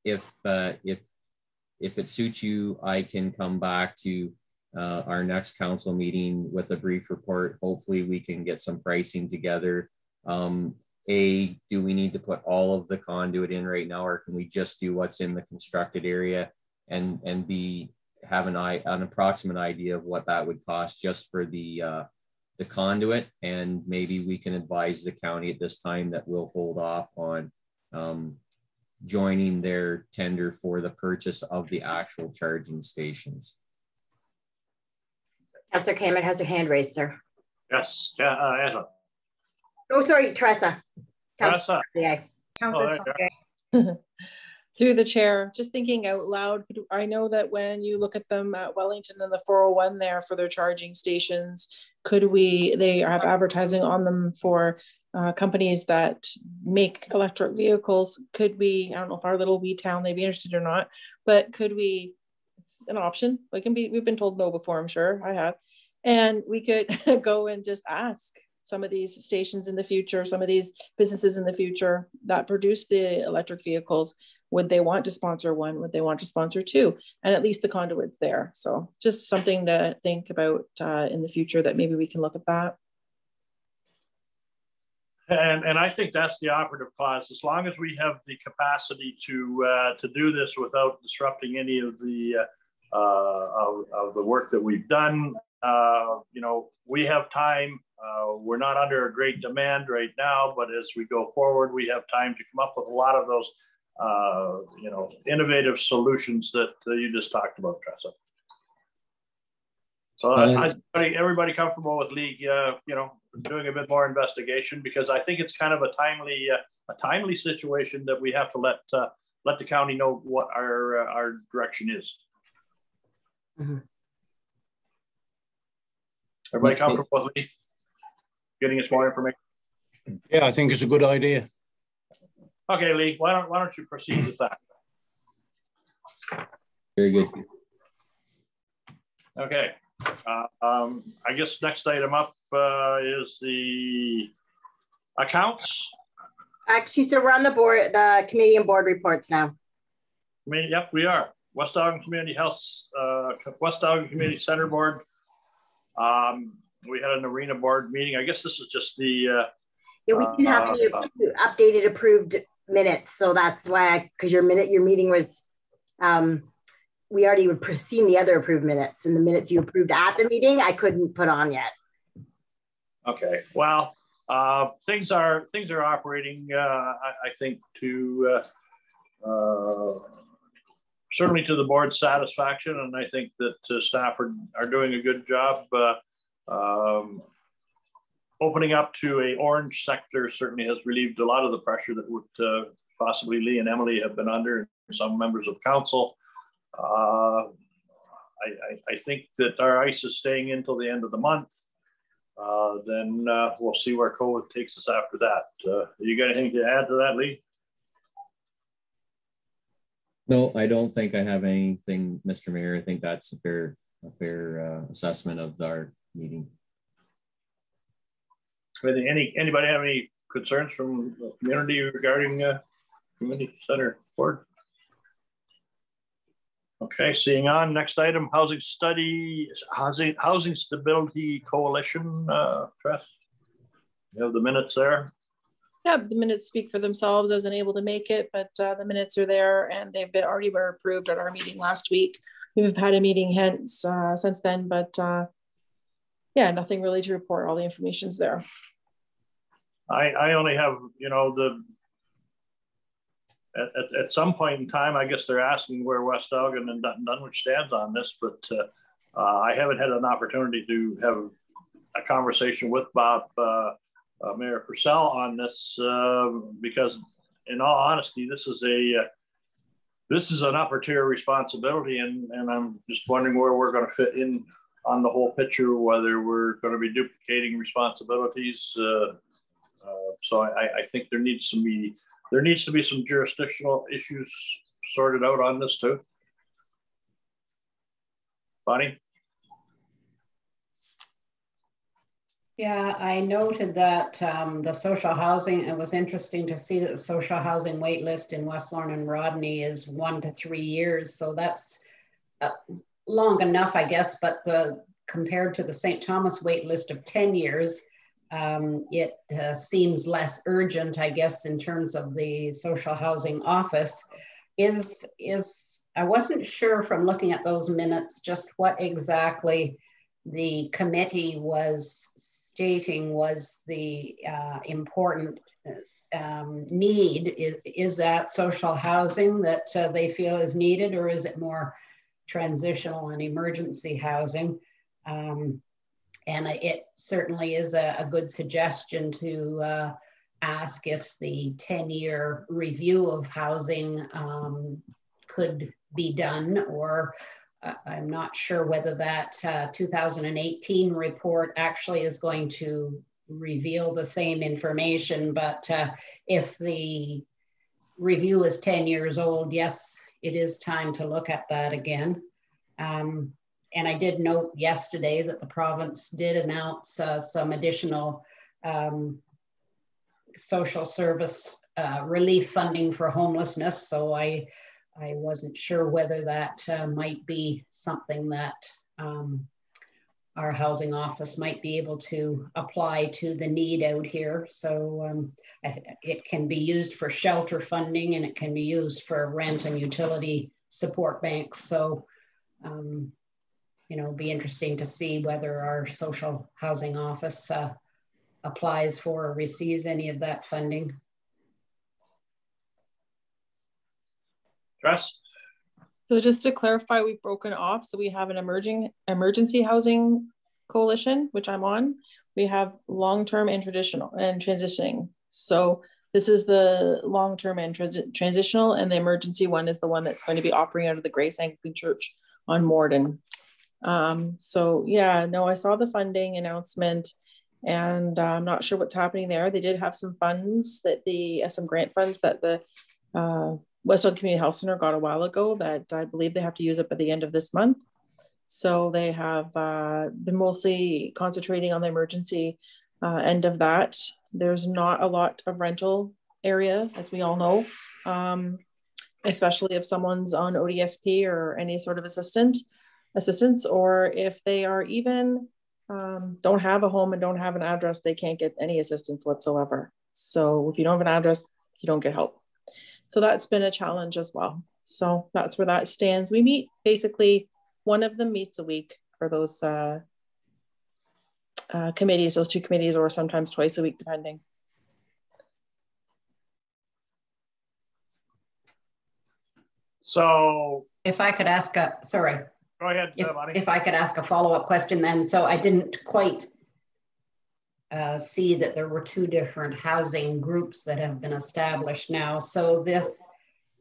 if it suits you, I can come back to our next council meeting with a brief report. Hopefully we can get some pricing together. A, do we need to put all of the conduit in right now, or can we just do what's in the constructed area? And B, have an approximate idea of what that would cost just for the conduit. And maybe we can advise the county at this time that we'll hold off on joining their tender for the purchase of the actual charging stations. Councillor Cameron has her hand raised, sir. Yes, Angela. Oh, sorry, Teresa. Teresa. Yeah. Through the chair, just thinking out loud, I know that when you look at them at Wellington and the 401 there for their charging stations, they have advertising on them for companies that make electric vehicles. I don't know if our little wee town, they'd be interested or not, but it's an option. We've been told no before, I'm sure I have. And we could go and just ask some of these stations in the future, some of these businesses in the future that produce the electric vehicles, would they want to sponsor one? Would they want to sponsor two? And at least the conduit's there. So just something to think about in the future, that maybe we can look at that. And I think that's the operative clause. As long as we have the capacity to do this without disrupting any of the work that we've done, we have time. We're not under a great demand right now, but as we go forward, we have time to come up with a lot of those, innovative solutions that you just talked about, Tressa. So everybody comfortable with Lee, doing a bit more investigation, because I think it's kind of a timely situation that we have to let the county know what our direction is. Mm-hmm. Everybody comfortable with me getting us more information? Yeah, I think it's a good idea. Okay, Lee, why don't you proceed with that? Very good. Okay. I guess next item up is the accounts. Actually, so we're on the board, the committee and board reports now. Yep, we are. West Elgin Community Health, West Elgin Community Center Board. We had an arena board meeting. I guess this is just the. Yeah, we didn't have any updated approved minutes, so that's why. Because your meeting was, we already seen the other approved minutes, and the minutes you approved at the meeting, I couldn't put on yet. Okay, well, things are operating. I think to certainly to the board's satisfaction, and I think that staff are doing a good job. Opening up to a orange sector certainly has relieved a lot of the pressure that would possibly Lee and Emily have been under, and some members of council. I think that our ice is staying until the end of the month. Then we'll see where COVID takes us after that. You got anything to add to that, Lee? No, I don't think I have anything, Mr. Mayor. I think that's a fair assessment of our meeting. Anybody have any concerns from the community regarding community center board? Okay, seeing on. Next item, housing stability coalition. Trust. You have the minutes there. Yeah, the minutes speak for themselves. I was unable to make it, but the minutes are there, and they've already been approved at our meeting last week. We've had a meeting since then, but yeah, nothing really to report. All the information's there. I only have, you know, at some point in time, I guess they're asking where West Elgin and Dunwich stands on this, but I haven't had an opportunity to have a conversation with Bob, Mayor Purcell on this because, in all honesty, this is an upper tier responsibility, and I'm just wondering where we're going to fit in on the whole picture, whether we're going to be duplicating responsibilities. So I think there needs to be some jurisdictional issues sorted out on this too. Bonnie? Yeah, I noted that the social housing, it was interesting to see that the social housing wait list in Westborn and Rodney is 1 to 3 years. So that's long enough, I guess, but compared to the St. Thomas wait list of 10 years, it seems less urgent, I guess, in terms of the social housing office. I wasn't sure from looking at those minutes just what exactly the committee was stating was the important need. Is that social housing that they feel is needed, or is it more transitional and emergency housing? And it certainly is a good suggestion to ask if the 10-year review of housing could be done, or I'm not sure whether that 2018 report actually is going to reveal the same information, but if the review is 10 years old, yes, it is time to look at that again. And I did note yesterday that the province did announce some additional social service relief funding for homelessness. So I wasn't sure whether that might be something that our housing office might be able to apply to the need out here. So it can be used for shelter funding, and it can be used for rent and utility support banks. So you know, be interesting to see whether our social housing office applies for or receives any of that funding. Trust. So just to clarify, we've broken off. So we have an emergency housing coalition, which I'm on. We have long-term and traditional and transitioning. So this is the long-term and transitional, and the emergency one is the one that's going to be operating out of the Grace Anglican Church on Morden. So yeah, no, I saw the funding announcement, and I'm not sure what's happening there. They did have some funds that some grant funds that the West Elgin Community Health Center got a while ago that I believe they have to use up at the end of this month. So they have been mostly concentrating on the emergency end of that. There's not a lot of rental area, as we all know, especially if someone's on ODSP or any sort of assistance, or if they are even don't have a home and don't have an address, they can't get any assistance whatsoever. So if you don't have an address, you don't get help. So that's been a challenge as well. So that's where that stands. We meet basically, one of them meets a week for those committees, those two committees, or sometimes twice a week, depending. So if I could ask a, sorry. Go ahead, if I could ask a follow-up question then. So I didn't quite see that there were two different housing groups that have been established now. So this,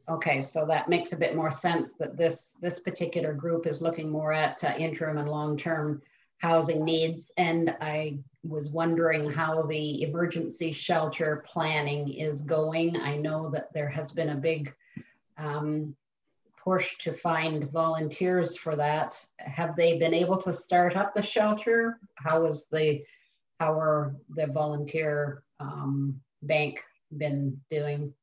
okay, so that makes a bit more sense that this particular group is looking more at interim and long-term housing needs. And I was wondering how the emergency shelter planning is going. I know that there has been a big push to find volunteers for that. Have they been able to start up the shelter? How are the volunteer bank been doing?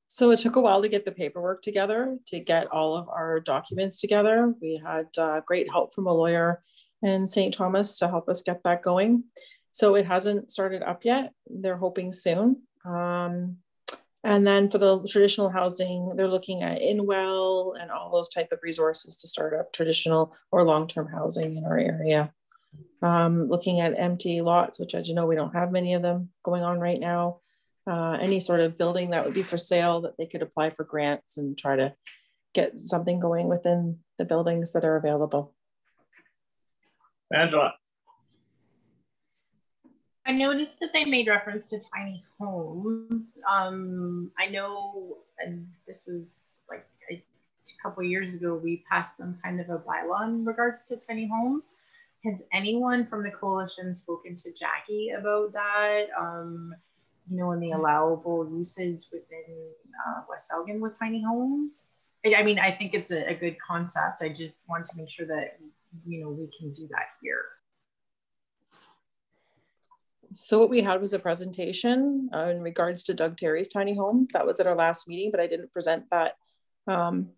So it took a while to get the paperwork together, to get all of our documents together. We had great help from a lawyer in St. Thomas to help us get that going. So it hasn't started up yet. They're hoping soon. And then for the traditional housing, they're looking at in-well and all those type of resources to start up traditional or long-term housing in our area. Looking at empty lots, which, as you know, we don't have many of them going on right now. Any sort of building that would be for sale that they could apply for grants and try to get something going within the buildings that are available. Angela. I noticed that they made reference to tiny homes. I know, and this was like a couple of years ago, we passed some kind of a bylaw in regards to tiny homes. Has anyone from the coalition spoken to Jackie about that? You know, and the allowable usage within West Elgin with tiny homes? I mean, I think it's a good concept. I just want to make sure that, you know, we can do that here. So what we had was a presentation in regards to Doug Terry's tiny homes. That was at our last meeting, but I didn't present that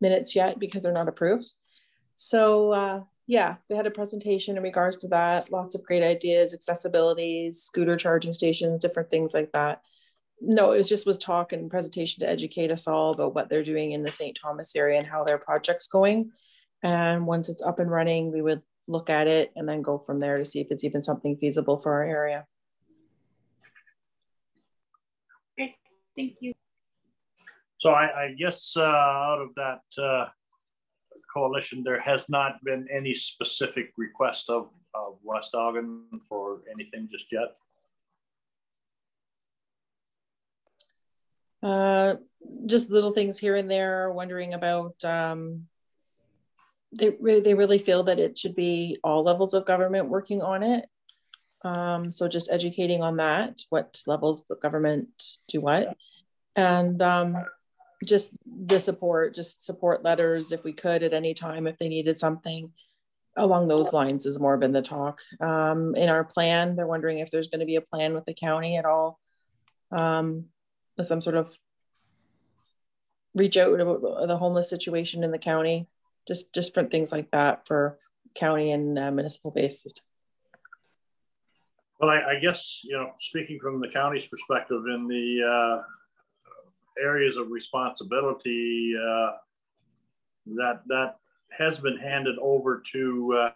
minutes yet because they're not approved. So yeah, we had a presentation in regards to that. Lots of great ideas, accessibility, scooter charging stations, different things like that. No, it was talk and presentation to educate us all about what they're doing in the St. Thomas area and how their project's going. And once it's up and running, we would look at it and then go from there to see if it's even something feasible for our area. Great, thank you. So I guess out of that coalition, there has not been any specific request of West Elgin for anything just yet? Just little things here and there, wondering about, they really feel that it should be all levels of government working on it. So just educating on that, what levels of government do what. And just the support letters if we could at any time if they needed something along those lines has more been the talk. In our plan, they're wondering if there's going to be a plan with the county at all, some sort of reach out about the homeless situation in the county, just different things like that for county and municipal basis. Well, I guess, you know, speaking from the county's perspective in the areas of responsibility that has been handed over to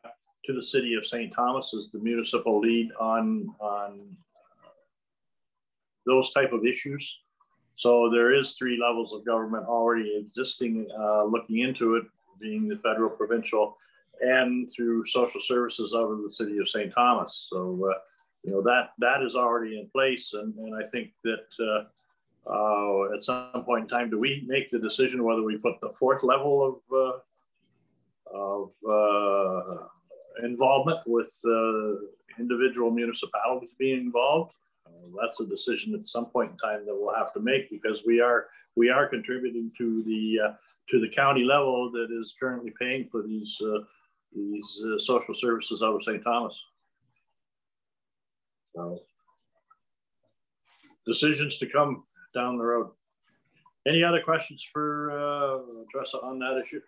the city of St. Thomas as the municipal lead on those type of issues. So there is 3 levels of government already existing, looking into it, being the federal, provincial, and through social services out of the city of St. Thomas. So you know, that is already in place, and I think that at some point in time, do we make the decision whether we put the 4th level of involvement with individual municipalities being involved. That's a decision at some point in time that we'll have to make, because we are contributing to the county level that is currently paying for these social services out of St. Thomas. So, decisions to come down the road. Any other questions for Teresa on that issue?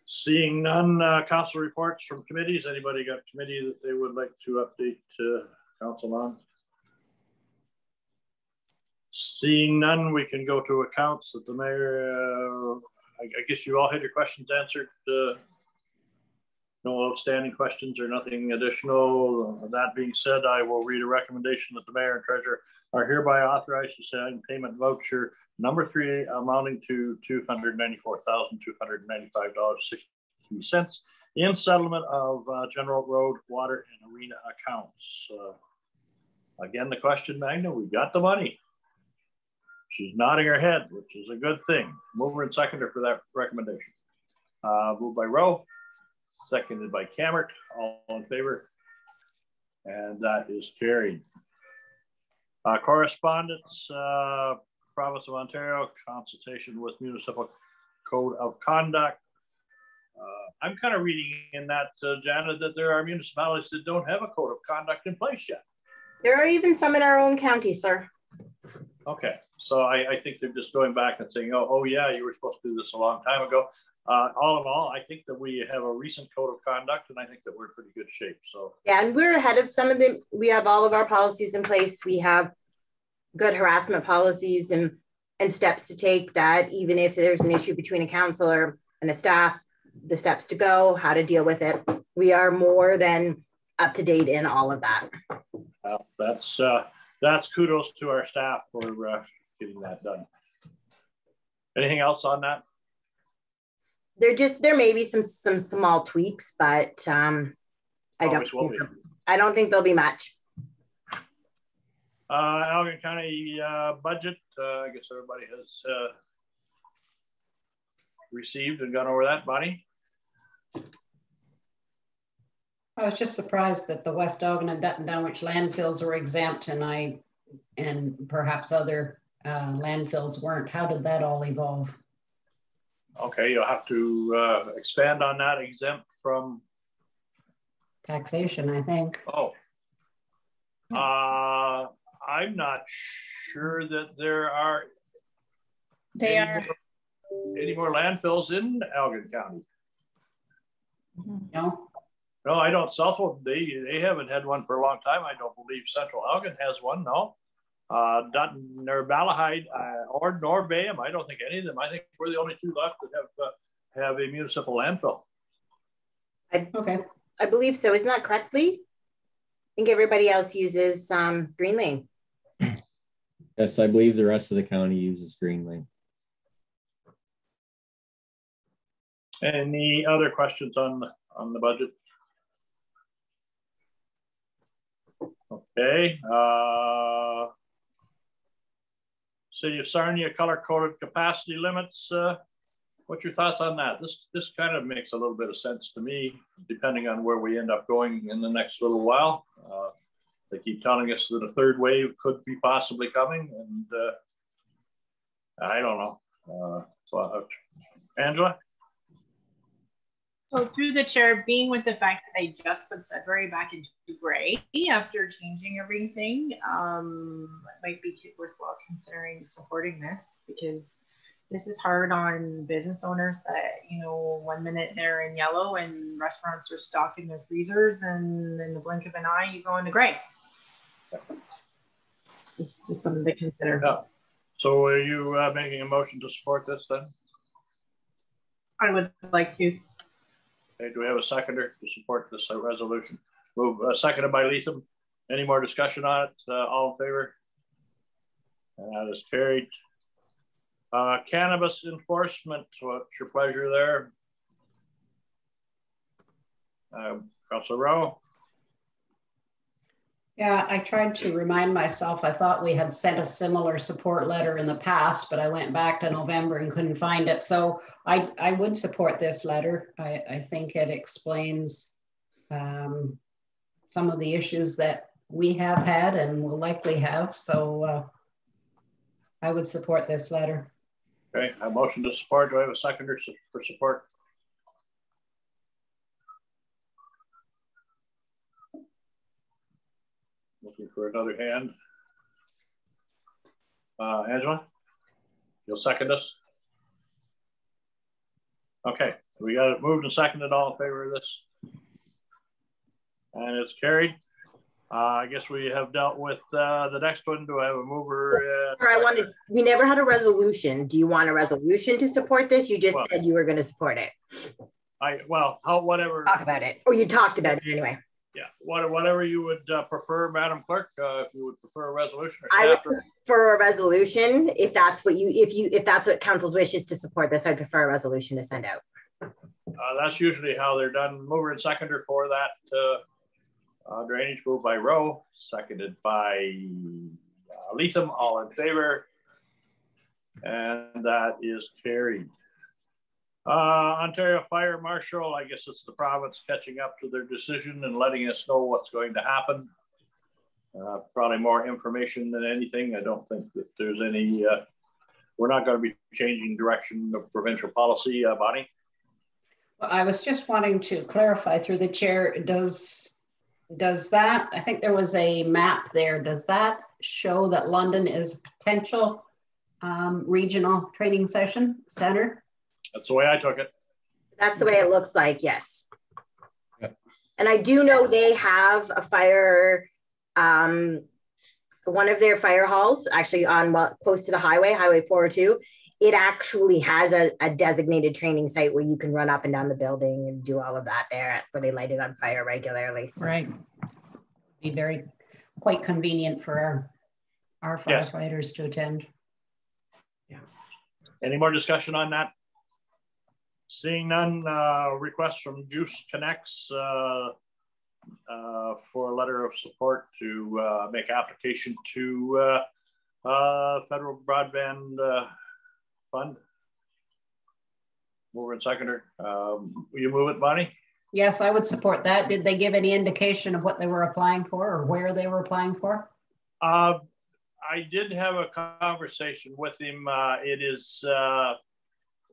Seeing none, council reports from committees. Anybody got a committee that they would like to update council on? Seeing none, we can go to accounts that the mayor, I guess you all had your questions answered. No outstanding questions or nothing additional. That being said, I will read a recommendation that the mayor and treasurer are hereby authorized to sign payment voucher number 3 amounting to $294,295.63 in settlement of general road, water, and arena accounts. Again, the question, Magna, we got the money. She's nodding her head, which is a good thing. Mover and seconder for that recommendation. Moved by Rowe, seconded by Cammert. All in favor? And that is carried. Correspondence, Province of Ontario, consultation with Municipal Code of Conduct. I'm kind of reading in that, Janet, that there are municipalities that don't have a code of conduct in place yet. There are even some in our own county, sir. Okay, so I think they're just going back and saying, oh yeah, you were supposed to do this a long time ago. All in all, I think that we have a recent code of conduct, and I think that we're in pretty good shape. So yeah, and we're ahead of some of them. We have all of our policies in place. We have good harassment policies and steps to take, that even if there's an issue between a councillor and a staff, the steps to go, how to deal with it. We are more than up to date in all of that. Well, that's kudos to our staff for getting that done. Anything else on that? There may be some small tweaks, but I don't think there'll be much. Elgin County budget, I guess everybody has received and gone over that, Bonnie. I was just surprised that the West Elgin and Dutton Dunwich landfills were exempt, and perhaps other landfills weren't. How did that all evolve? Okay, you'll have to expand on that. Exempt from taxation, I think. Oh, I'm not sure that there are any more landfills in Elgin County. No. No, I don't. Southwood, they haven't had one for a long time. I don't believe Central Elgin has one. No. Dutton or Malahide nor Bayham. I don't think any of them. I think we're the only two left that have a municipal landfill. I believe so. Isn't that correct, Lee? I think everybody else uses Green Lane. Yes, I believe the rest of the county uses Green Lane. Any other questions on the budget? Okay. City of Sarnia color-coded capacity limits. What's your thoughts on that? This kind of makes a little bit of sense to me, depending on where we end up going in the next little while. They keep telling us that a third wave could be possibly coming, and I don't know. Angela? So through the chair, being with the fact that they just put Sudbury back into gray after changing everything, it might be worthwhile considering supporting this, because this is hard on business owners that, you know, 1 minute they're in yellow and restaurants are stocking their freezers, and in the blink of an eye, you go into gray. It's just something to consider. Yeah. So are you making a motion to support this then? I would like to. Okay, do we have a seconder to support this resolution? Move seconded by Leatham. Any more discussion on it? All in favor? And that is carried. Cannabis enforcement, what's your pleasure there? Councilor Rowe? Yeah, I tried to remind myself, I thought we had sent a similar support letter in the past, but I went back to November and couldn't find it. So I would support this letter. I think it explains some of the issues that we have had and will likely have. So I would support this letter. Okay, a motion to support. Do I have a seconder for support? Looking for another hand. Angela, you'll second us? Okay, we got it moved and seconded. All in favor of this? And it's carried. I guess we have dealt with the next one. Do I have a mover? We never had a resolution. Do you want a resolution to support this? You just said you were going to support it. Whatever. Talk about it. Or you talked about it anyway. Yeah, whatever you would prefer, Madam Clerk. If you would prefer a resolution or I would prefer a resolution. If that's what if that's what council's wish is to support this, I'd prefer a resolution to send out. That's usually how they're done. Mover and seconder for that drainage, moved by Rowe, seconded by Leeson. All in favor, and that is carried. Ontario Fire Marshal, I guess it's the province catching up to their decision and letting us know what's going to happen. Probably more information than anything. I don't think that there's any, we're not going to be changing direction of provincial policy, Bonnie. Well, I was just wanting to clarify through the chair, does that, I think there was a map there, does that show that London is a potential regional training center? That's the way I took it. That's the way it looks like, yes. Yeah. And I do know they have a fire, one of their fire halls actually on close to the highway 402. It actually has a designated training site where you can run up and down the building and do all of that there, where they light it on fire regularly. So. Right. Be quite convenient for our firefighters to attend. Yeah. Any more discussion on that? Seeing none, request from Juice Connects for a letter of support to make application to federal broadband fund. Mover and seconder. Will you move it, Bonnie? Yes, I would support that. Did they give any indication of what they were applying for or where they were applying for? I did have a conversation with him.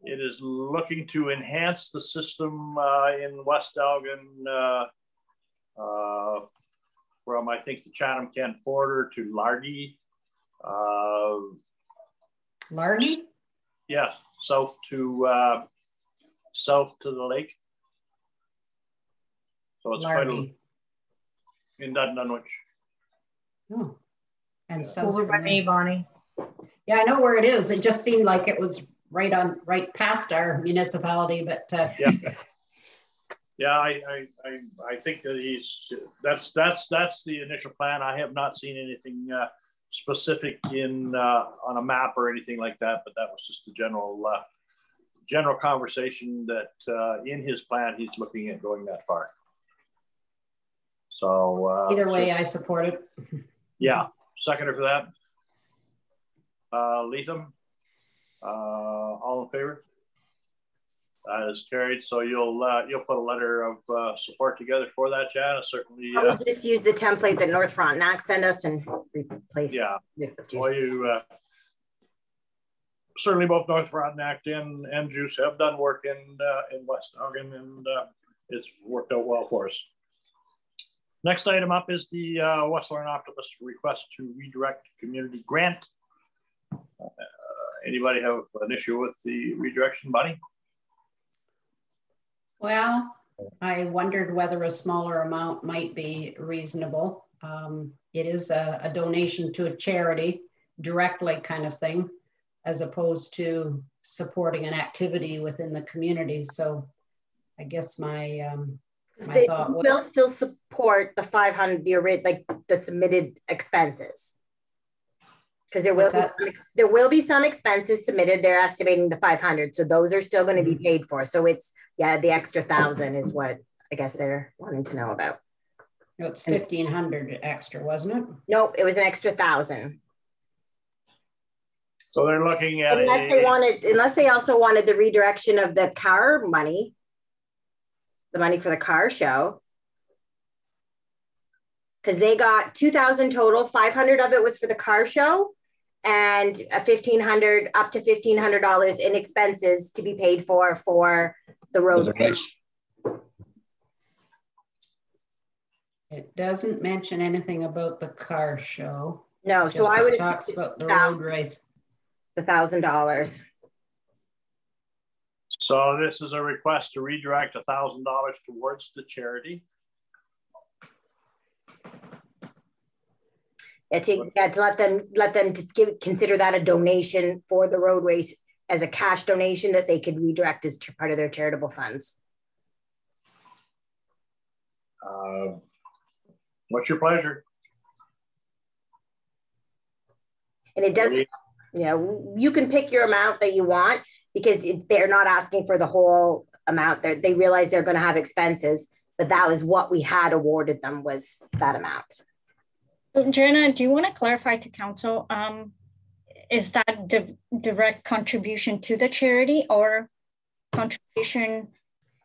It is looking to enhance the system in West Elgin from, I think, the Chatham-Kent border to Largy. Largy? Yeah, south to the lake. So it's quite in Dunwich. Oh, and so over by me, Bonnie. Yeah, I know where it is. It just seemed like it was right past our municipality, but yeah, I think that that's the initial plan. I have not seen anything specific on a map or anything like that, but that was just the general conversation that in his plan he's looking at going that far. So either way, I support it. Yeah, seconder for that. Leeson. All in favor? That is carried. So you'll put a letter of support together for that, Jan. Certainly. I'll just use the template that North Frontenac sent us and replace. Yeah. Well, you certainly both North Frontenac and Juice have done work in West Elgin, and it's worked out well for us. Next item up is the Westborn Optimus request to redirect community grant. Anybody have an issue with the redirection, Bonnie? Well, I wondered whether a smaller amount might be reasonable. It is a donation to a charity directly kind of thing, as opposed to supporting an activity within the community. So I guess my thought was— they'll still support the 500, the submitted expenses. Because there will be some expenses submitted. They're estimating the 500, so those are still going to be paid for. So it's the extra 1,000 is what I guess they're wanting to know about. No, it's 1,500 extra, wasn't it? Nope, it was an extra 1,000. So they're looking at unless they also wanted the redirection of the car money, the money for the car show. Because they got 2,000 total, 500 of it was for the car show, and up to $1,500 in expenses to be paid for the road race. It doesn't mention anything about the car show. No, so I would talks about the road race. The $1,000. So this is a request to redirect $1,000 towards the charity. To let them consider that a donation for the road race as a cash donation that they could redirect as part of their charitable funds. What's your pleasure? And it doesn't, you can pick your amount that you want, because they're not asking for the whole amount. They realize they're going to have expenses, but that was what we had awarded them, was that amount. Jenna, do you want to clarify to council, is that direct contribution to the charity or contribution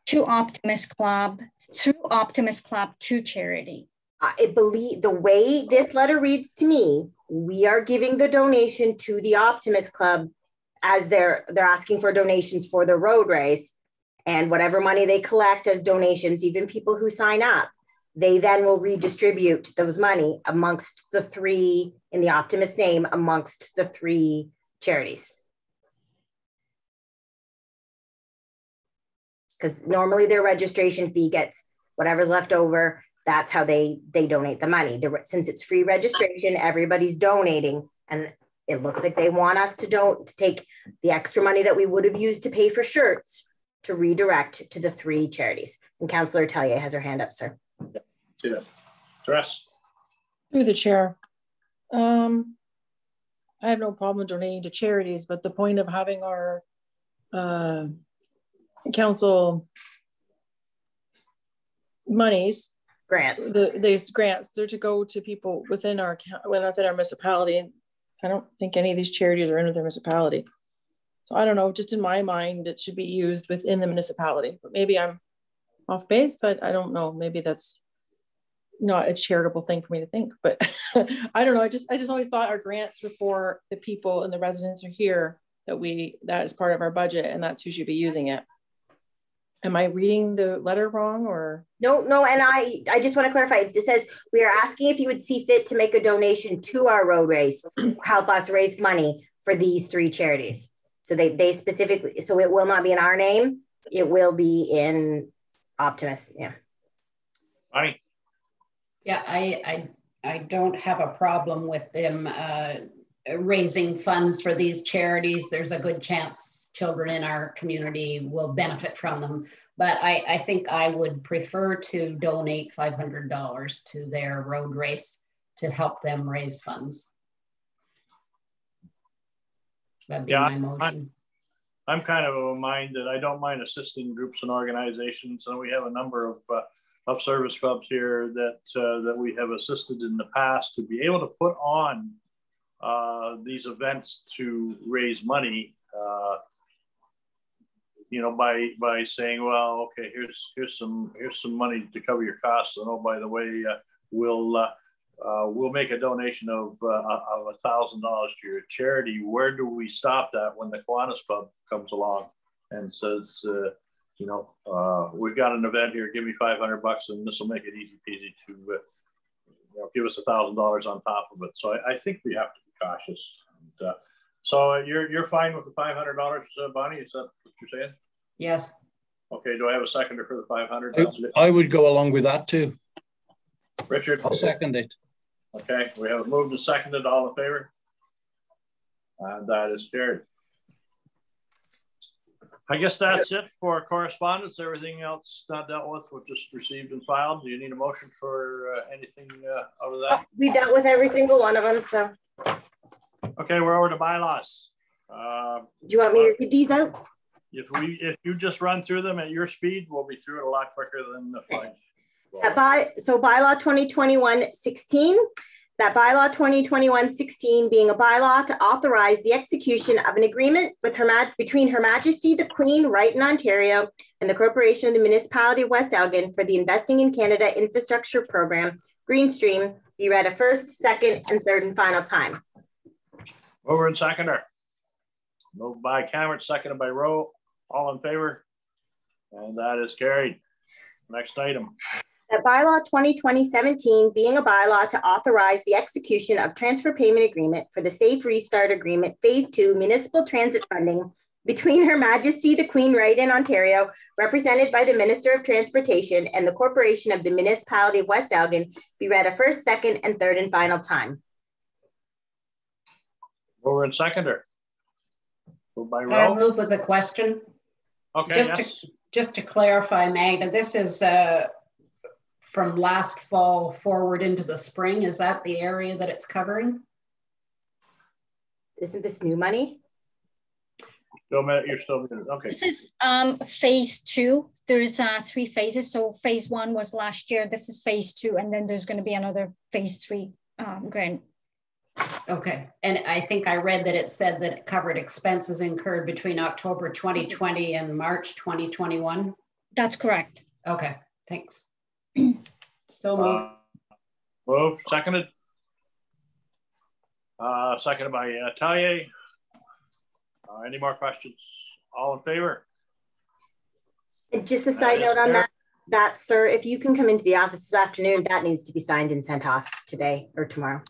to Optimus Club, through Optimus Club to charity? I believe the way this letter reads to me, we are giving the donation to the Optimus Club as they're asking for donations for the road race, and whatever money they collect as donations, even people who sign up, they then will redistribute those money amongst the 3 in the Optimus name, amongst the 3 charities. Because normally their registration fee gets whatever's left over. That's how they donate the money. Since it's free registration, everybody's donating, and it looks like they want us to take the extra money that we would have used to pay for shirts to redirect to the 3 charities. And Councillor Tellier has her hand up, sir. Yeah. Dress. Through the chair. I have no problem donating to charities, but the point of having our council monies, grants, these grants, they're to go to people within our municipality. I don't think any of these charities are in their municipality. So I don't know, just in my mind, it should be used within the municipality, but maybe I'm off base. I don't know. Maybe that's not a charitable thing for me to think, but I don't know. I just always thought our grants were for the people and the residents are here, that is part of our budget, and that's who should be using it. Am I reading the letter wrong, or? No, and I just want to clarify. It says, we are asking if you would see fit to make a donation to our road race, help us raise money for these 3 charities. So they specifically, so it will not be in our name. It will be in Optimus. Yeah. Bonnie. Yeah, I don't have a problem with them raising funds for these charities. There's a good chance children in our community will benefit from them. But I think I would prefer to donate $500 to their road race to help them raise funds. That'd be my motion. I'm kind of a mind that I don't mind assisting groups and organizations, and we have a number of service clubs here that we have assisted in the past to be able to put on these events to raise money. By saying, well, okay, here's some money to cover your costs, and oh, by the way, we'll make a donation of $1,000 to your charity. Where do we stop that when the Kiwanis Club comes along and says, we've got an event here, give me $500 and this will make it easy peasy to give us $1,000 on top of it. So I think we have to be cautious. And, so you're fine with the $500, Bonnie? Is that what you're saying? Yes. Okay. Do I have a seconder for the 500? I would go along with that too. Richard? I'll second it. Okay. We have moved and seconded. All in favor? And that is carried. I guess that's it for correspondence. Everything else not dealt with was just received and filed. Do you need a motion for anything out of that? We dealt with every single one of them. So. Okay, we're over to bylaws. Do you want me to read these out? If you just run through them at your speed, we'll be through it a lot quicker than the flight. So bylaw 2021-16, that bylaw 2021-16 being a bylaw to authorize the execution of an agreement with between Her Majesty the Queen, Right in Ontario, and the Corporation of the Municipality of West Elgin for the Investing in Canada Infrastructure Program, Greenstream, be read a first, second, and third and final time. Mover and seconder. Moved by Cameron, seconded by Rowe. All in favor? And that is carried. Next item. That bylaw 2020-17 being a bylaw to authorize the execution of transfer payment agreement for the Safe Restart Agreement Phase 2 Municipal Transit Funding between Her Majesty the Queen, Right in Ontario, represented by the Minister of Transportation, and the Corporation of the Municipality of West Elgin, be read a first, second, and third and final time. Mover and seconder. Moved by Rowe. I'll move with a question. Okay. Just to clarify, Magda, this is from last fall forward into the spring. Is that the area that it's Isn't this new money? You're still okay. This is phase 2. There's 3 phases. So phase 1 was last year. This is phase 2, and then there's going to be another phase 3 grant. Okay, and I think I read that it said that it covered expenses incurred between October 2020 and March 2021. That's correct. Okay, thanks. So moved, seconded. Seconded by Taille. Any more questions? All in favor? And just a side note on that, sir, if you can come into the office this afternoon, that needs to be signed and sent off today or tomorrow.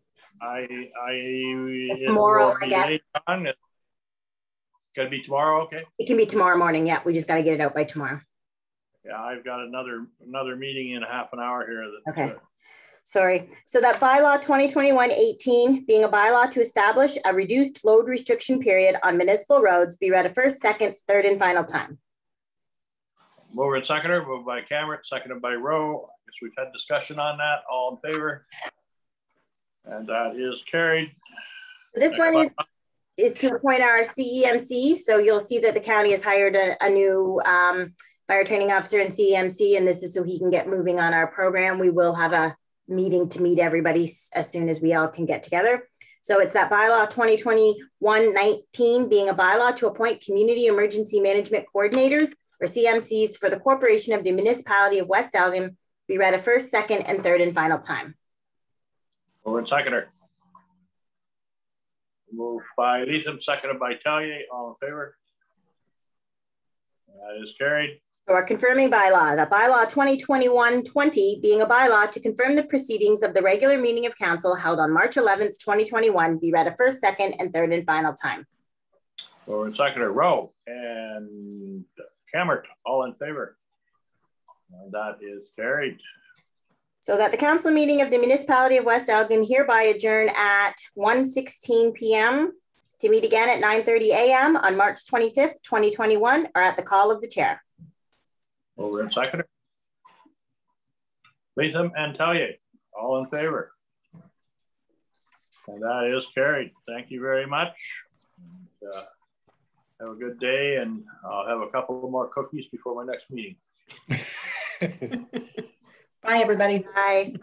Tomorrow, I guess. It's gonna be tomorrow, okay? It can be tomorrow morning. Yeah, we just got to get it out by tomorrow. Yeah, I've got another meeting in half an hour here. Okay. Sorry. So that bylaw 2021-18 being a bylaw to establish a reduced load restriction period on municipal roads be read a first, second, third, and final time. Mover and seconder, moved by Cameron, seconded by Rowe. I guess we've had discussion on that. All in favor? And that is carried. This one is to appoint our CEMC. So you'll see that the county has hired a new fire training officer in CEMC, and this is so he can get moving on our program. We will have a meeting to meet everybody as soon as we all can get together. So it's that bylaw 2021-19 being a bylaw to appoint community emergency management coordinators or CMCs for the Corporation of the Municipality of West Elgin be read a first, second, and third and final time. Mover and seconder. Moved by Leatham, seconded by Taille. All in favor? That is carried. So our confirming bylaw, the bylaw 2021-20 being a bylaw to confirm the proceedings of the regular meeting of council held on March 11th, 2021 be read a first, second, and third and final time. Mover and seconder, Rowe and Cameron, all in favor? And that is carried. So that the council meeting of the Municipality of West Elgin hereby adjourn at 1:16 p.m. to meet again at 9:30 a.m. on March 25th, 2021, or at the call of the chair. Mover and seconder. Leatham and Taille, all in favor? And that is carried. Thank you very much. And, have a good day, and I'll have a couple more cookies before my next meeting. Bye, everybody. Bye.